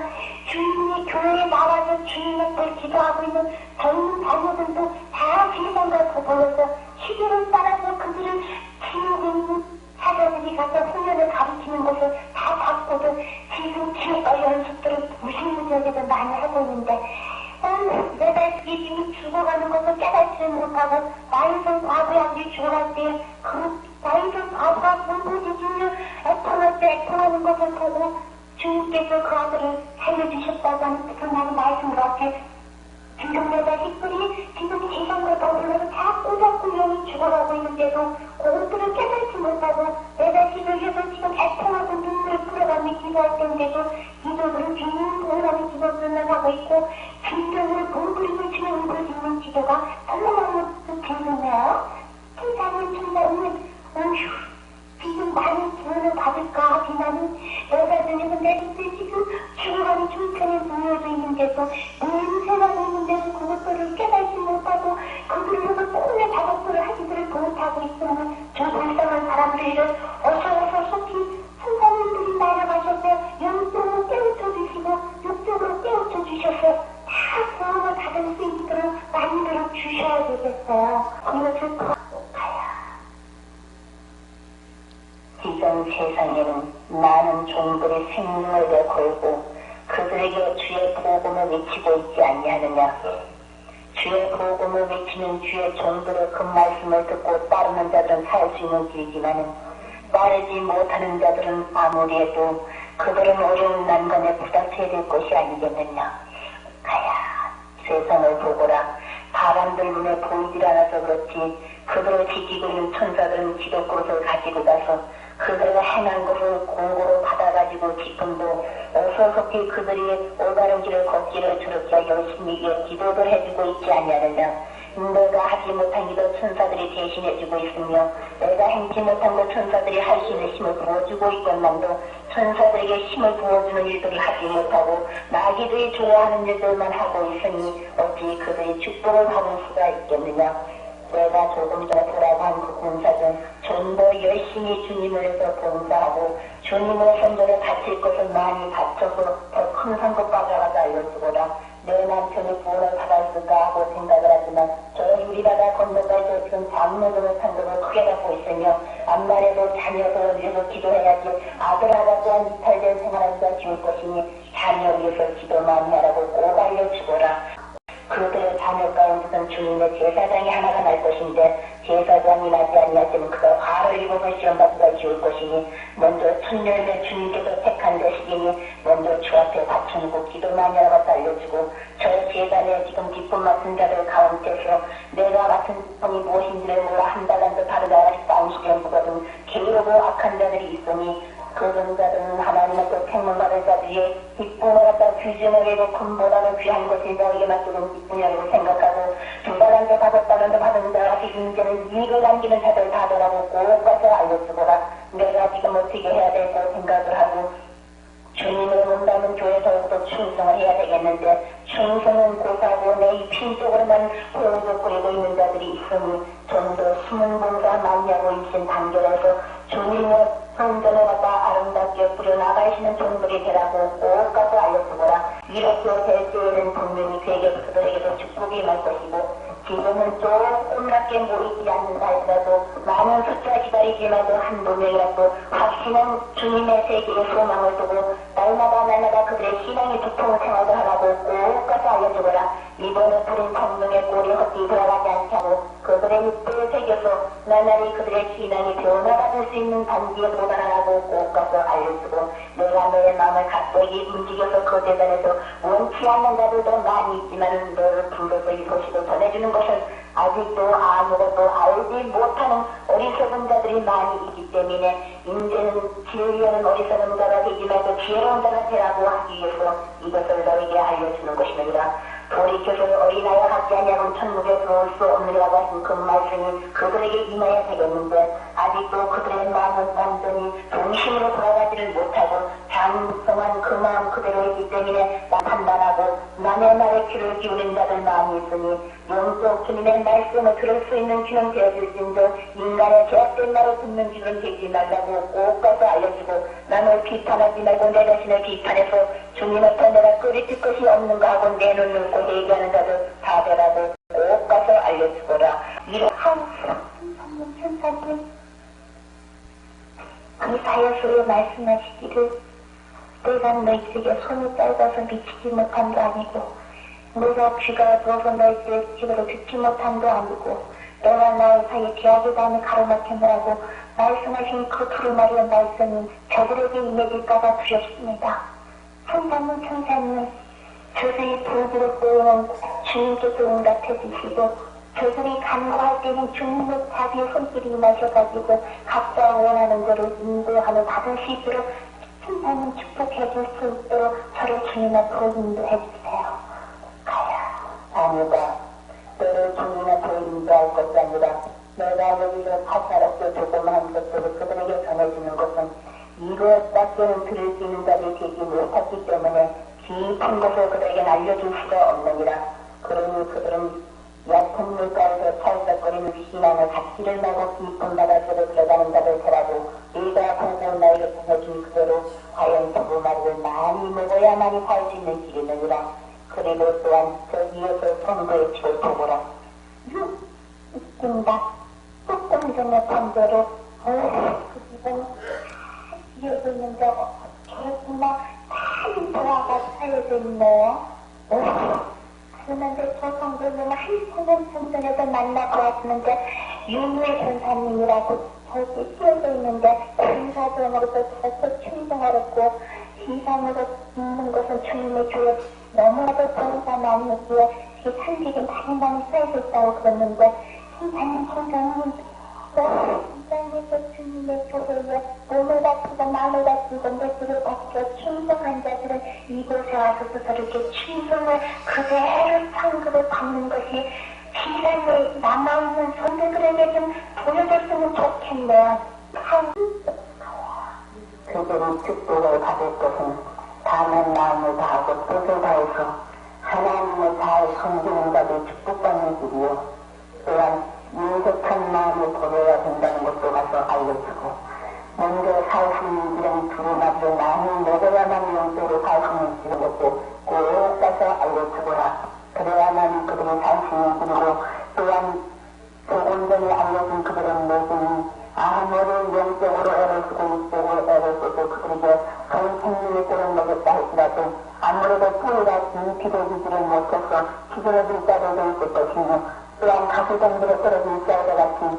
주님이 교회에 나와서 주님 앞에 기도하고 있는 젊은 자녀들도 다 세상과 더불어서 시대를 따라서 그들을 지옥에 있는 사자들이 가서 훈련을 가르치는 것을 다 받고도 지금 지옥과 연습들을 무시무지하게도 많이 하고 있는데 내가 지금 죽어가는 것을 깨닫지를 못하고 나이선 과부에 아들이 죽어갈 때 그 나이선 과부가 본보시며 애통하는 것을 보고 주님께서 그 아들을 살려주셨다고 하는 그 말씀을 어떻게 지금 내 자식들이 지금 세상과 더불어서 자꾸 영이 죽어가고 있는데도 그것들을 깨닫지 못하고 내 자식을 위해서 지금 애통하고 눈물을 뿌려가며 기도할 텐데도 기도들은 빈곤하게 기도들만 하고 있고 진정으로 봉그림을 치며 울고 있는 기도가 너무너무 궁금해요. 천사님 지금 많은 구원을 받을까 비나는 여자들이 내 지금 죽어가는 중천에 모여져 있는데도 냄새나고 있는데도 그것들을 깨닫지 못하고 그들을 위해서 콩의 작업들을 하지들을 못하고 있으면 저 불쌍한 사람들을 어서 속히 선생님들이 날아가셔서 영적으로 깨우쳐 주시고 육적으로 깨우쳐 주셔서 다 구원을 받을 수 있도록 만들어 주셔야 되겠어요. 이것을 지금 세상에는 많은 종들의 생명을 걸고 그들에게 주의 복음을 외치고 있지 아니하느냐. 주의 복음을 외치는 주의 종들의 그 말씀을 듣고 따르는 자들은 살 수 있는 길이지만 따르지 못하는 자들은 아무리 해도 그들은 어려운 난관에 부닥쳐야 될 것이 아니겠느냐. 가야 세상을 보거라. 사람들 눈에 보이질 않아서 그렇지 그들을 지키고 있는 천사들은 지도그릇을 가지고 가서 그들가 행한 것을 공고로 받아가지고 지금도 어서속히 그들이 올바른 길을 걷기를 저렇게 열심히 기도를 해주고 있지 아니하느냐. 내가 하지 못한 기도 천사들이 대신해주고 있으며 내가 행치 못한 것 천사들이 할 수 있는 힘을 부어주고 있건만도 천사들에게 힘을 부어주는 일들을 하지 못하고 나기들이 좋아하는 일들만 하고 있으니 어찌 그들이 축복을 받을 수가 있겠느냐. 내가 조금 전에 보라고 한 그 공사는 좀 더 열심히 주님을 위해서 봉사하고 주님의 선전에 바칠 것을 많이 바쳐서 더 큰 상급 받아가서 알려주거라. 내 남편이 구원을 받았을까 하고 생각을 하지만 저 유리바다 건너까지 지금 장로들의 상급을 크게 갖고 있으며 암날에도 자녀들을 위해서 기도해야지 아들아가 또한 이탈된 생활하기가 쉬울 것이니 자녀 위해서 기도 많이 하라고 꼭 알려주거라. 그들의 자녀 가운데는 주님의 제사장이 하나가 날 것인데 제사장이 나지 아니하시면 그가 화를 입어서 시험받기가 쉬울 것이니 먼저 천년의 주님께서 택한 자식이니 먼저 주 앞에 바쳐놓고 기도 많이 하라고 알려주고 저 제단에 지금 기쁨 맡은 자들 가운데서 내가 맡은 기쁨이 무엇인지를 몰라 한 달란도 다르다 아직도 안식된 부거든 게으르고 악한 자들이 있으니 그런 자들은 하나님의 생명받은 자들이 기쁨을 갖다 규정을 해도 금보다는 귀한 것이 너에게 맡기는 기쁨이라고 생각하고 두 달란도 다섯 달란도 받은 자가 지금 이제는 이익을 남기는 자들 다더라고 꼭 가서 알려주거라. 내가 지금 어떻게 해야 될까 생각을 하고 주님을 본다면 교회 더욱더 충성을 해야 되겠는데 충성은 고사고 내 이 핀쪽으로만 호흡을 뿌리고 있는 자들이 있으니 좀 더 숨은 봉사 많이 하고 있는 단결해서 주님의 성전에 갖다 아름답게 뿌려나가시는 종들이 되라고 꼭 가서 알려주거라. 이렇게 될 때에는 분명히 그에게 그들에게도 축복이 임할 것이고 지금은 조금밖에 모이지 않는다 하더라도 많은 숫자 기다리지만도 한두 명이라도 확신한 주님의 세계에 소망을 두고 날마다 그들의 신앙의 두터운 생활을 하라고 꼭 가서 알려주거라. 이번에 부린 성령의 꼴이 헛되이 들어가지 않게 하고 그들의 육도에 새겨서 나날이 그들의 신앙이 변화받을 수 있는 단계에 도달하라고 꼭 가서 알려주고 내가 너의 마음을 갑자기 움직여서 그 대단에서 원치 않는 자들도 많이 있지만 너를 불러서 이 소식을 전해주는 것은 아직도 아무것도 알지 못하는 어리석은 자들이 많이 있기 때문에 이제는 진리하는 어리석은 자가 되지 말고 지혜로운 자가 되라고 하기 위해서 이것을 너에게 알려주는 것이니라. 돌이켜서 어린아이와 같지 아니하면 천국에 들어올 수 없느라고 하신 그 말씀이 그들에게 임해야 되겠는데 아직도 그들의 마음은 완전히 중심으로 돌아가지를 못하고 장성한 그 마음 그대로이기 때문에 판단하고 남의 말에 귀를 기울인 자들 많이 있으니 영적 주님의 말씀을 들을 수 있는 귀는 되어질진저 인간의 죄악된 말을 듣는 귀는 되지 말라고 꼭 가서 알려주고 남을 비판하지 말고 내 자신을 비판해서 주님 앞에 내가 끄리칠 것이 없는가 하고 내 눈을 고 얘기하는 자들 다 되라고 꼭 가서 알려주거라. 이런 천사님 그 사여수에 말씀하시기를 내가 너희들에게 손이 짧아서 미치지 못함도 아니고 내가 귀가 부어서 너희들의 귀로 듣지 못함도 아니고 너와 나의 사이에 계약의 단을 가로막혔느라고 말씀하신 그 두루마리의 말씀이 저들에게 임해질까봐 두렵습니다. 천사님 저들이 부르짖을 때에는 주님께서 응답해 주시고 저들이 간구할 때는 주님의 자비의 손길이 임하셔가지고 각자 원하는 대로 인도하며 받을 수 있도록 천사님 축복해 줄 수 있도록 저를 주님 앞으로 인도해 주세요. 아니다. 너를 주님 앞에 인도할 것이 아니라 내가 여기서 파사롭게 조그마한 것들을 그들에게 전해주는 것은 이것밖에는 들을 수 있는 자들이 되지 못했기 때문에 깊은 것을 그들에게 알려줄 수가 없느니라. 그러니 그들은 얕은 물가에서 찰떡거리는 신앙을 갖지를 말고 깊은 바닷속에 들어가는 자들 되라고 네가 보고 나에게 보내준 그대로 과연 두 마리를 많이 먹어야만이 살 수 있는 길이느니라. 그리고 또한 저 위에서 선거의 집을 보거라. 웃긴다. 조금 전에 반대로 그 집은 여기 있는 자 정말 많이 돌아가 살려져 있네요. 그런데 저 성도는 한참 전전에서 만나고 왔는데 윤회 전사님이라고 저기 쓰여져 있는데 군사전으로서 벌써 충성하였고 시상으로 있는 것은 주님의 교회 너무나도 전사 많이기에 그 산직이 많이 쓰여져 있다고 그랬는데 신사님 주님의 교회에 몸을 바치고 마음을 바치고 내들을 바쳐 충성한 자들은 이곳에 와서도 저렇게 충성을 그대로 상급을 받는 것이 시간에 남아있는 성도들에게 좀 보여줬으면 좋겠네요. 그들이 축복을 받을 것은 다만 마음을 다하고 뜻을 다해서 하나님을 잘 섬기는 자들 축복받는 길이요. 또한 인색한 마음을 버려야 된다는 것도 가서 알려주고 먼저 살 수 있는 길은 두루마리를 많이 먹어야만 영적으로 살 수 있는 길인 것도 꼭 가서 알려주거라. 그래야만 그들이 살 수 있는 길이고 또한 조금 전에 알려준 그들은 모든 아무리 영적으로 애를 쓰고 육적으로 애를 써도 그들에게 성생명의 꼴을 먹였다 할지라도 아무래도 뿌리가 깊이되지를 못해서 기절해질 자들도 있을 것이며 또한 가수정들에 떨어진 쌀과 같이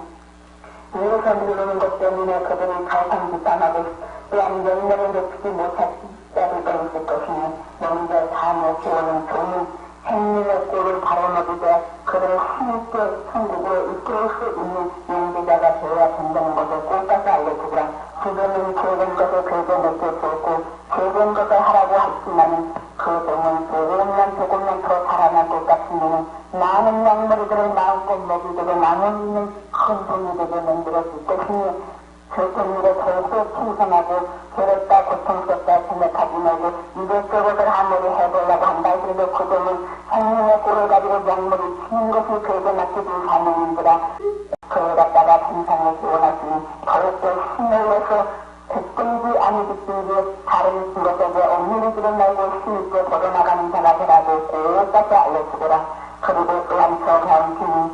위에서 누르는 것 때문에 그들이 갈팡질팡하고 또한 열매를 맺지 못할 자들도 있을 것이며 먼저 다 먹혀오는 좋은 생명의 꼴을 바라먹으되 그들을 힘있게 천국에 이끌 수 있는 용기자가 되어야 된다는 것을 꼭 가서 알려주라. 지금은 좋은 것을 긁어먹게 되었고 좋은 것을 하라고 했지만 그 종은 조금만 더 자라날 것 같으면 많은 약물들을 마음껏 먹이되고 나눠 있는 큰 돈이 되게 만들어줄 것이니 그 돈으로 더욱 풍성하고 괴롭다 고통스럽다 생각하지 말고 이것저것을 아무리 해보려고 한다 그래도 그 돈은 생명의 꼴을 가지고 약물을 치는 것이 그에게 맡겨진 사명인지라. 그걸 갖다가 세상에 기원하시니 더욱더 힘을 내서 듣든지 아니 듣든지 다른 것에게 엇누르지를 말고 힘있게 걸어나가는 자가 되라고 꼭 가서 알려주거라. 그리고 또한 저 가운 주님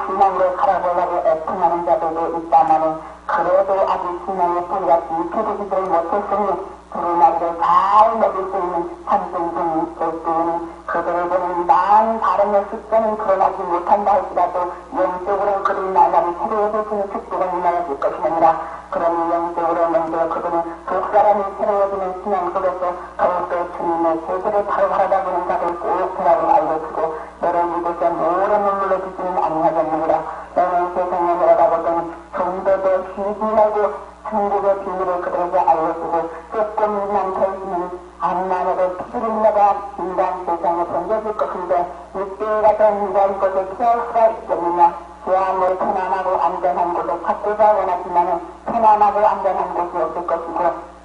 신앙으로 살아보려고 애통하는 자들도 있다마는 그래도 아직 신앙의 뿌리가 깊이 되지를 못했으니 두루마리를 잘 먹일 수 있는 삼성성이 있을 때에는 그들을 보는 많은 바람의 숫자는 드러나지 못한다 할지라도 영적으로 그들이 나날이 새로워지는 축복을 인하여줄 것이니라. 그러니 영적으로 먼저 그들은 그 사람이 새로워지는 신앙 속에서 더욱더 주님의 세계를 바로 바라다 보는 자들 꼭 그라고 알려주고 너를 이곳에 모래 눈물로 주지는 아니하겠느니라. 너는 세상에 내려가거든 좀 더 희귀하고 천국의 비밀을 그들에게 알려주고 조금만 더 있으면 암만으로 피를 내가 인간 세상에 던져줄 것인데 이때에 가서 네가 이곳을 피할 수가 있겠느냐. 그야말로 편안하고 안전한 곳을 찾고자 원하지만은 편안하고 안전한 곳이 없을 것이고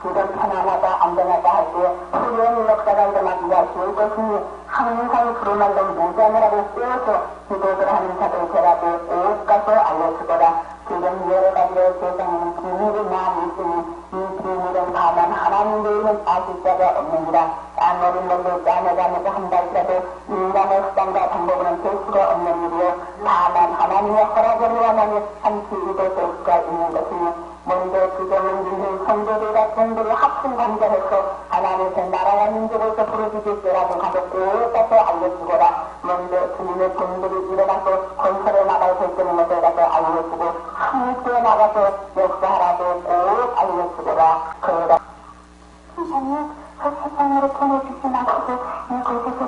그런 편안하다 안전하다 할 때 후려운 역사가 일어나기가 쉬울 것이니 항상 부르말로 무장을 하고 쓰어서 기도를 하는 자들 되라고 꼭 가서 알려주거라. 지금 여러 가지로 세상에는 비밀이 많이 있으니 이 비밀은 다만 하나님 외에는 아실 자가 없느니라. 아무리 멀리 짜내가면서 한다 할지라도 인간의 수단과 방법으로는 될 수가 없는 일이요 다만 하나님의 허락을 위하면 한치 이도 될 수가 있는 것이니 먼저 주정은 있는 성도들과 성도를 합심 관계해서 하나님의 나라와 민족에서 부르짖을 때라도 가서 꼭 가서 알려주거라. 먼저 주님의 본들이 일어나서 건설에 나갈 수 있는 것을 가서 알려주고 함께 나가서 역사하라고 꼭 알려주거라. 그러다 신사님 그 세상으로 보내주지 마시고 이곳에서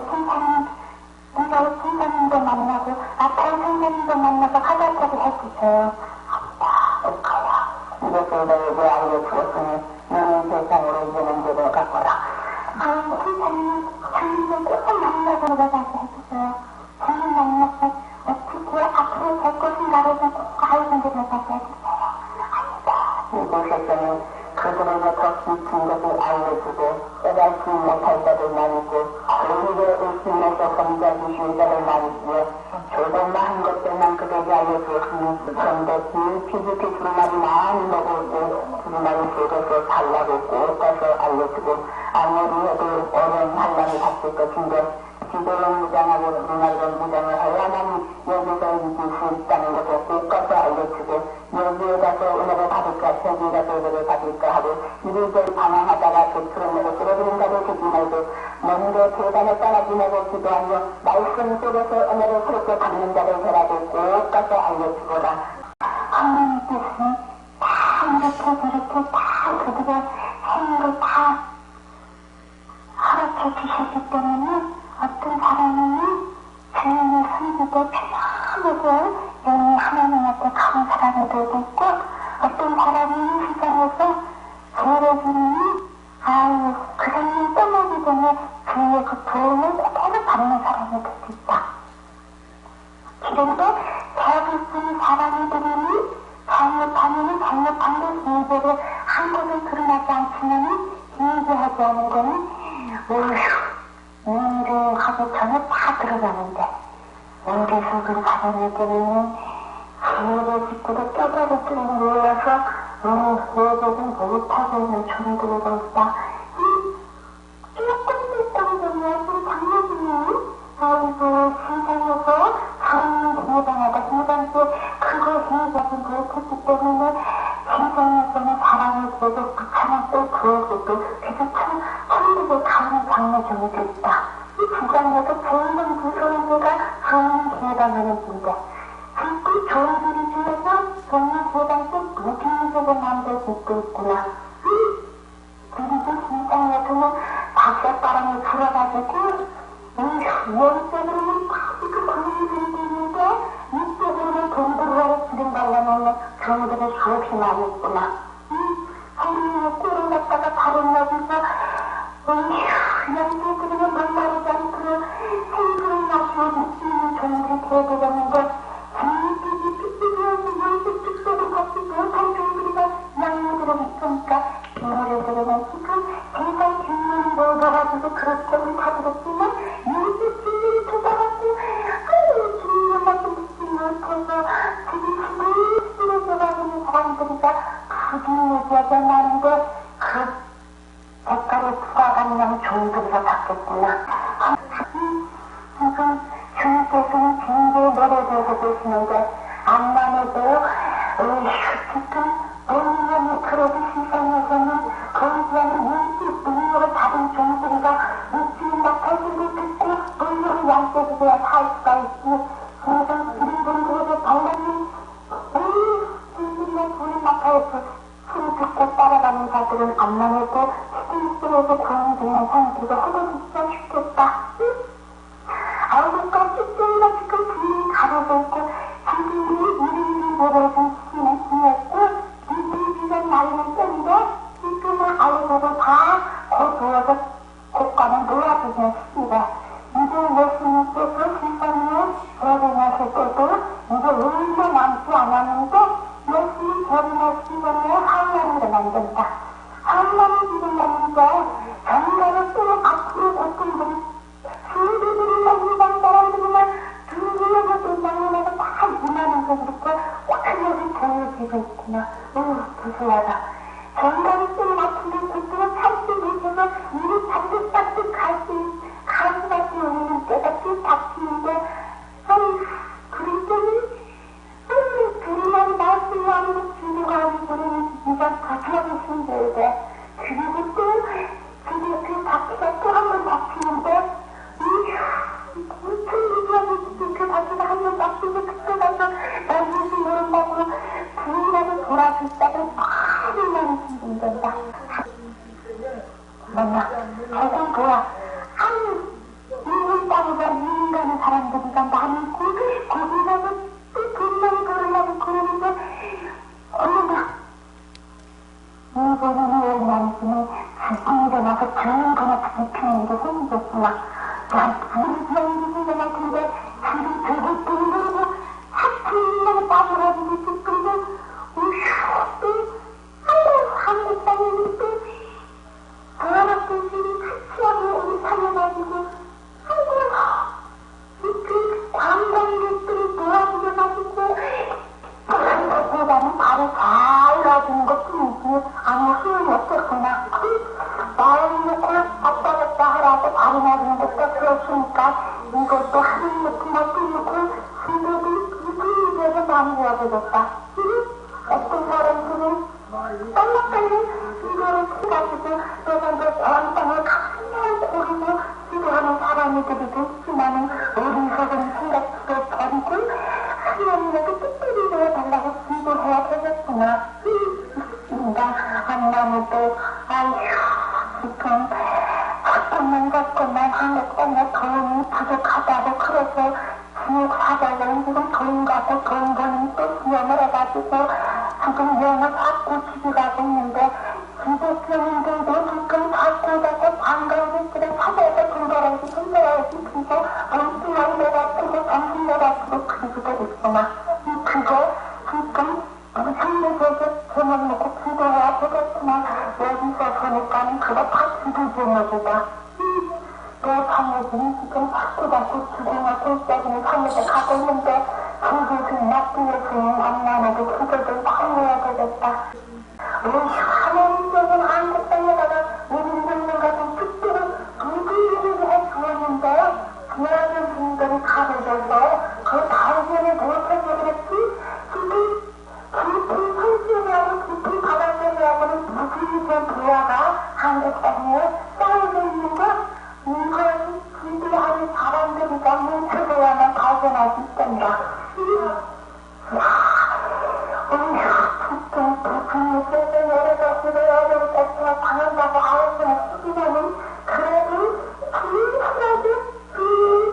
신사님도 만나고 아파의 선생님도 만나서 화답하게 해주세요. 이것을 너에게 알려주었으니 너는 세상으로 이제는 제대로 가거라. 신사님 장님을 꼭 만나서 가게 해주세요. 장님 만나서 어떻게 앞으로 될 것인가를 꼭 알고 가게 해주세요. 이곳에서는 그들에게 더 깊은 것을 알려주고 깨달지 못할 자들만 있고 오히려 의심에서 성자주신 자들만 있기에 조금만 것들만 그들에게 알려주었으니 좀 더 깊이 두루마리 많이 먹고 두루마리 속에서 달라고 꼭 가서 알려주고 아무리 해도 어려운 환란이 닥칠 것인데 기도를 무장하고 두루마리를 무장을 해야만 여기서 이길 수 있다는 것을 꼭 가서 알려주고 여기에 가서 은혜를 받을까 저기에 가서 은혜를 받을까 하고 이리저리 방황하다가 조처럼 내고 쓰러지는 자를 되지 말고 먼저 계단에 떠나지 말고 기도하며 말씀 속에서 은혜를 새롭게 받는 자를 되라고 꼭 가서 알려주거라. 하나님께서 다 이렇게 저렇게 다 그들의 생을 다 허락해 주셨기 때문에 어떤 사람은 주님을 섬기고 편하게 영이 하나님 앞에 가는 사람들도 있고 어떤 사람은 세상에서 죄를 지르니 아유 그 사람이 떠나기 전에 주의 그 도움을 그대로 받는 사람이 될 수 있다. 그런데 대부분 사람들이 잘못하면 잘못한 것 예배를 한 곳에 드러나지 않지만 예배하지 않은 거는 오히려 하기 전에 다 들어가는데 우리 속은 사람에게는 예배 짓고도 깨달을 모여서 예배를 못하고 있는 종들이 있다. 조금 보면 장례지면 아이고 세상에서 하나님을 예배하다 이번에 그것이 예배를 못했기 때문에 세상에서는 사람을 계속 붙여놨고 구워주고 계속 천국에 가는 장례종이 됐다. 이 주장에서 제일 무서운 데가 좋은 예배하는 분들 그 좋은 소리 중에서 좋은 예배한테 무기력을 만들 수 있구나. 그리고 세상에서는 박사바람이 불어가지고 영적으로는 그 고민들이 있는데 이쪽으로는 돈벌이를 들인달라는 경우들이 수없이 많이 있구나. 하나님의 꼴을 갖다가 다른 여기서 영적으로는 목마르지 않고 생수를 마시고 느끼는 종들이 되어야 되겠는데 종들이 특별히 영적 축복을 받지 못한 종들이가 양육으로 있으니까 이거를 들으면 지금 세상 뒷문을 먹어가지고 그렇게 우리 다 들었지만 영적 주님이 찾아가지고 아유 주님을 맞게 믿지 못해서 지금 쓰러져가는 사람들이가 부디 얘기하지 않는데 그 대가를 부과하는 양 종들이가 받겠구나. 지금 주님께서는 진리의 노래를 하고 계시는데 안나에도 슈트든 본인의 그래도 세상에서는 거기에는 문득 능력을 받은 종들이가 육신이 나타지고 듣고 본인의 양쪽에 살 수가 있지 세상 이런 분들에게 달라는 우리의 주님 나타에서 소리 듣고 따라가는 자들은 안나에도 시들시들해서 구원이 되는 상태가 허거지기가 쉽겠다. 아우니까 쭉쭉이가 지금 주님이 가려져 있고 주님이 이름이 노래해준 시기는 지냈고 이들이가 날리는 때인데 이들을 알고도 다 거두어서 곳간에 놓아주는 시기가 이들 예수님께서 세상에 재림하실 때도 이제 얼마 남지 않았는데 예수님 재림하시기 전에 환란을 만든다. 환란을 일어났는데 전가를 또 앞으로 어떤 분이 주들이 만난 사람들이나 두려워서 만나서 다 임하면서 그렇게 확연하게 보여지고 있구나. 무서워라. 전가를 또 같은데 그때가 참지 못해서 일이 반듯반듯 가슴같이 오는 때가 쭉 닥치는데 그랬더니 둘이만 말씀하는 주류가 하는 소리는 네가 부탁하기 힘들대. 그리고 또 그 바퀴가 또 한 번 닥치는데 무슨 얘기하고 그 바퀴가 한 번 닥치고 그때 가서 나 무슨 모른다고 부인하고 돌아줬다고 화를 힘든다. 뭐냐 저건 뭐야 인간 땅에서 인간의 사람들이가 나는 거기라고 또 돈만 벌으려고 그러는데 어머나 이번에는 왜 남편이 죽고 일어나서 좋은 거나 불편한 게 생겼구나. 난 우리 병들이 일어났는데 둘이 되게 둥그러고 하품만 빠져가지고 싶은데 또 한국 땅에 또 도와받기들이 같이 하고 우리 살려가지고 그 관광객들이 도와주셔가지고 그보다는 바로 잘 놔주는 것뿐이지 아무 소용이 없겠구나. 마음 놓고 왔다 갔다 하라고 바로 놔주는 것도 그렇으니까 이것도 하늘 놓고 맛도 놓고 순서도 이대로 마무리해보겠다. 어떤 사람들은 떨락떨락 이거를 피가지고 내가 이제 전땅을 가슴만 고르고 기도하는 사람들이도 있지만은 어리석은 생각도 버리고 하나님에게 뜻대로 달라고 기도해야 되겠구나. 인간 안나무도 아휴 지금 것만 한국 땅에 돈이 부족하다고 그래서 지옥 사자는 지금 돈 갖고 돈 버는 또 시험을 해가지고 지금 영어 받고 집이라고 있는데 기독교인들도 지금 받고자고 관광객들을 찾아서 돈 벌어야지 그리고 엉뚱한 데 같고 정신 데 같고 그리고도 있구나. 그거 지금 상대적으로 제목 놓고 기도해야 되겠구나. 여기서 보니까는 그거 다 기도 제목이다. 내 방해들이 지금 자꾸자꾸 주공하고 있다기는 방해를 가고 있는데 그것은 나쁘게서는 만나는데 그것을 방해해야 되겠다. 하나님께서는 한국 땅에다가 우리 있는 것은 특별히 누구에게 해주었는데 그러는 분들이 가려져서 그 발견을 못하게 그랬지 깊은 설정하고 깊은 바닷속하고는 무지개 부야가 한국 땅에 쌓여져 있는 거 이건 기도하는 사람들이가 뭉쳐져야만 발견할 수 있단다. 부모께서 여러 가지로 어려울 때가 당한다고 알고 시기에는 그래도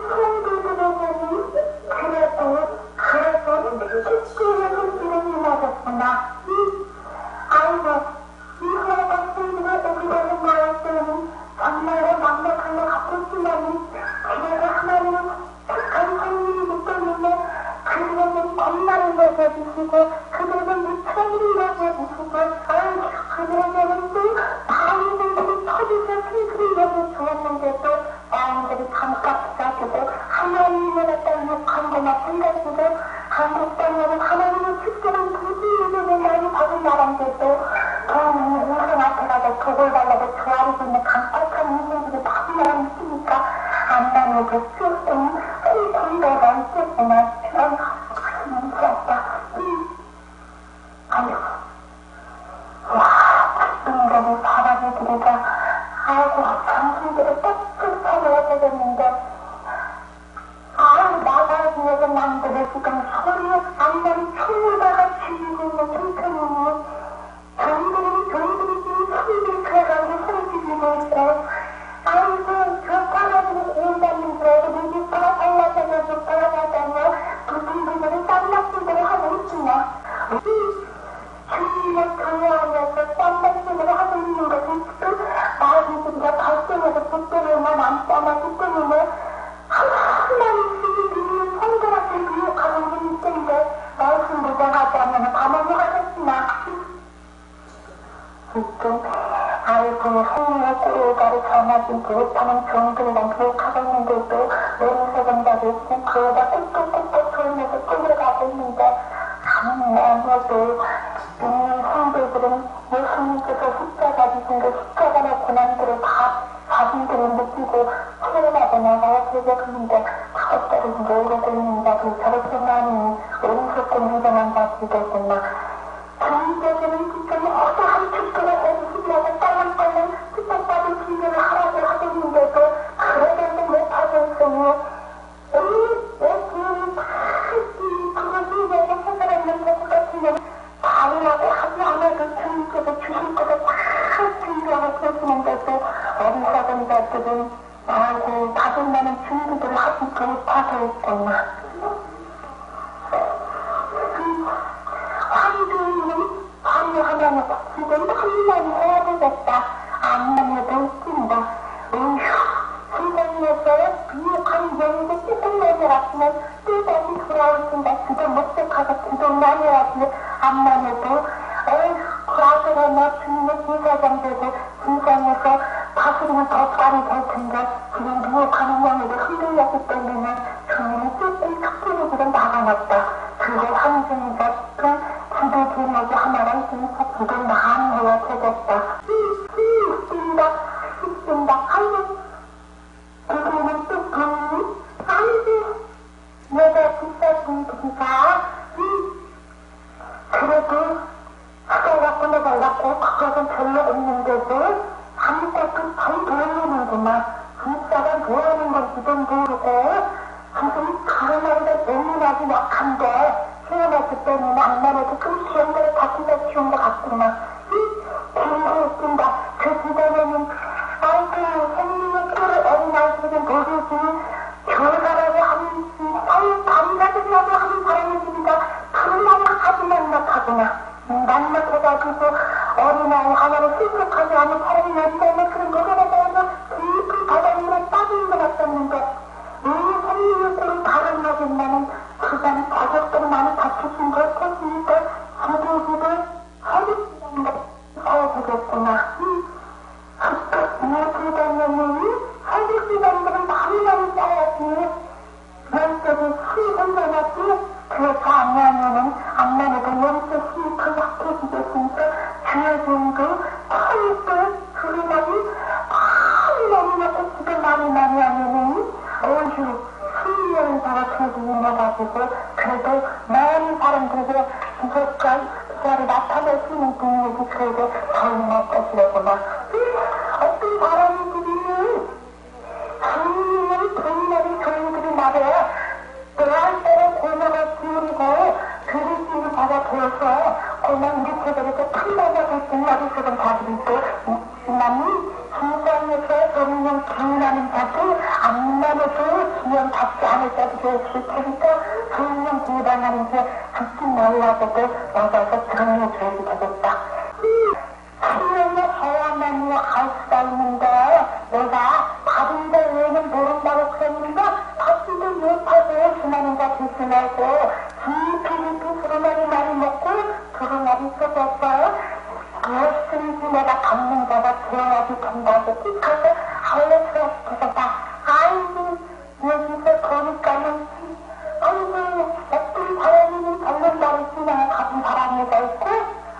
성도들에게는 그래도 쉽게 이름이 나겠구나. 아이고 이후에 학생들의 오기되는 나올 때는 정말로 완벽한 것 같았지만은 그래도 하나님은 착한 성민이기 때문에 그들에게 겁나는 것을 주시고 그들에게 무척이는 것을 주시고 그들에게는 또 마음들이 터져서 핑크를 것을 주었는데도 마음들이 감깝지가 되고 하나님을 갖다 욕한 것만 생각지고 한국 땅에는 하나님의 특별한 부지런을 많이 받은 사람들도 돈 인생 앞에 가서 독을 달라고 좋아하고 있는 강박한 인생들이 많은 사람이 있으니까 안 나누고 쓰는 홍콩도 학교에서 그때는 남지 않아 그때는 한마디 쓰기 성들한테 미혹하는 게 있던데 말씀 무장하지 않으면 가만히 하겠구나. 이때 아이고 성령의 꿀가를 전하지 못하는 종들이랑 교육하고 있는데도 왼세건다리 있으면 그러다 꾹꾹꾹꾹 돌면서 끌려가고 있는데 아무래도 성도들은 예수님께서 십자가 지신 그 십자가의 고난들을 다 자신들이 느끼고 체험하고 나가야 되겠는데 그것들을 모르고 있는데도 저렇게 많이 어리석고 미련한 자들이겠구나. 교인들은 진짜 모두 한 축도가 해주시려고 딸랑딸랑 삐딱빠진 진료를 하라고 하고 있는데도 그래도 못하고 있어요. 왜 교인이 다 그것이 내가 해결하는 것 같으면 달라고 하지 않아도 주님께서 주실 것을 다 준비하고 계시는데도 어리석은 자들은 아이고 다들 준비를 하지 못하고 있구나. 황주인은 관여하면 지금 한번 해야 되겠다. 안만 해도 웃긴다. 어휴, 세상에서 비옥한 영웅을 조금 내려왔으면 또다시 돌아올텐다. 그도 못색하고 그도 나뉘어왔으면 안만 해도 어휴, 그 아들아 나 주님의 제사장 되고 세상에서 다스리면 더 빨리 될 텐데 지금 비옥하는 영웅을 흔들렸기 때문에 주님이 조금 특별히들은 나가놨다. 그걸 한중인 것은 기도 제목이 하나가 있으니까 기도 많이 해야 되겠다. 웃긴다. 아이고, 그거는 또 돈? 아이고, 내가 비싸준 돈이가, 그래도 그거갖고 내가 갖고 그것은 별로 없는데도 아무것도 잘 모르는구나. 진짜가 뭐하는 건지도 모르고 지금 다른 아이가 너무나도 약한데 태어났기 때문에 안나라도 좀 키운 거를 다시가 키운 것 같구나. 그런 웃긴다. 그 집안에는 아이고 생명의 꿀을 어린아이들은 모르지 교사라고 하는 밤가족이라고 하는 사람의 집이다. 그런 말이 아주 낭락하구나. 낭락해가지고 어린아이 하나를 슬쩍하지 않은 사람이 난다면 그런 노래가 나와서 깊은 바닥으로 빠진 것 같았는데 왜 생명의 꿀을 바라나겠나는 그간 가족들이 많이 다치신 것 같으니까 기도기를 하겠다는 걸 해야 되겠구나. 내 부담은 사직기관들은 많이 쌓야지. 연적이 수익은 되나지. 그렇지 않냐면은 안만해도 연적 수익을 약해지겠으니까 주여진도 터입을 두루마리 너무나도 집에 많이 하면은 어휴 수익을 받아쳐주셔가지고 그래도 많은 사람들에게 이것까지 나타낼 수 있는 능력이 그래도 더 있는 것이라구나. 어떤 사람들이 주님은 돈날이 저희들이 말이야 너한테는 고마가 지우고 그리스를 받아 보여서 고만 우리 제자리에서 판단하고 있던 머릿속은 자들이 또 나는 세상에서 점령 기운하는 자들 안만해도 기운 받지 않을 자들이 있을 테니까 점령 기운하는 게 듣지 말라고도 나가서 들어줘야 되겠다. 수영을 해야만이 알 수가 있는데 내가 받은 데 외에는 모른다고 그랬는데 받지도 못하고 지나는가 듣지 말고 깊이 두루마리 많이 먹고 두루마리 쏟아서 무엇인지 내가 받는 자가 되어야지 된다고 틱하고 알려서 되겠다. 아이고 여기서 보니까는 아이고 어떤 사람은 젊은 날이 지나에 가진 사람이가 있고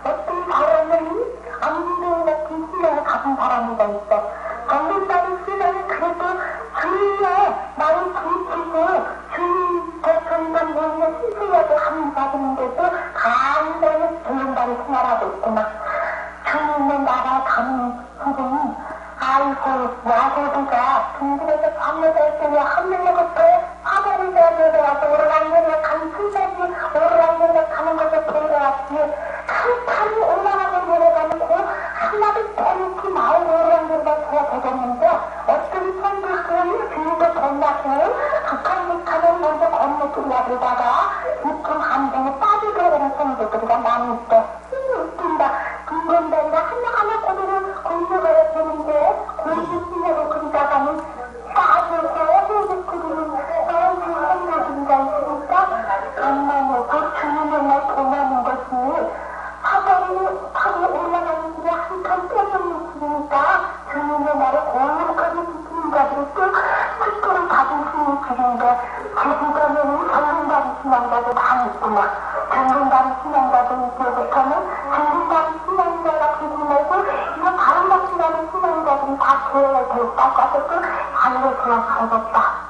어떤 사람은 안경 같은 신앙을 가진 사람이가 있어. 젊은 날이 신앙이 그래도 주님의 나를 부딪히고 주님 대표님은 내게 신세하게 하는 자들인데도 간단히 젊은 날이 신앙하고 있구나. 주님의 나라에 가는 후보는 아이고 야고비가 중국에서 밤에서 때문에 하늘로부터 화살이 되어서 오르락내리락 가는 순간이 오르락내리락 가는 것을 보여왔지 한탄이 올라가고 내려가고 한마디 뻥치 마을 오르락내리락 해야 되겠는데 어떤 선들은 주님도 건너고 북한북한은 먼저 건너뛰려다가 육군 함정에 빠지게 되는 선들들이가 많이 있대. 웃긴다. 근본대가 하나하나 고개를 건너가야 되는데 고기 신경을 제주도는 전문가리 신앙자도 많이 있구나. 전문가리 신앙자도 이제부터는 전문가리 신앙자가 되고 이거 다른 박수라는 신앙자들이 다 교회에 대입할 것이고 자유를 되어서 되겠다.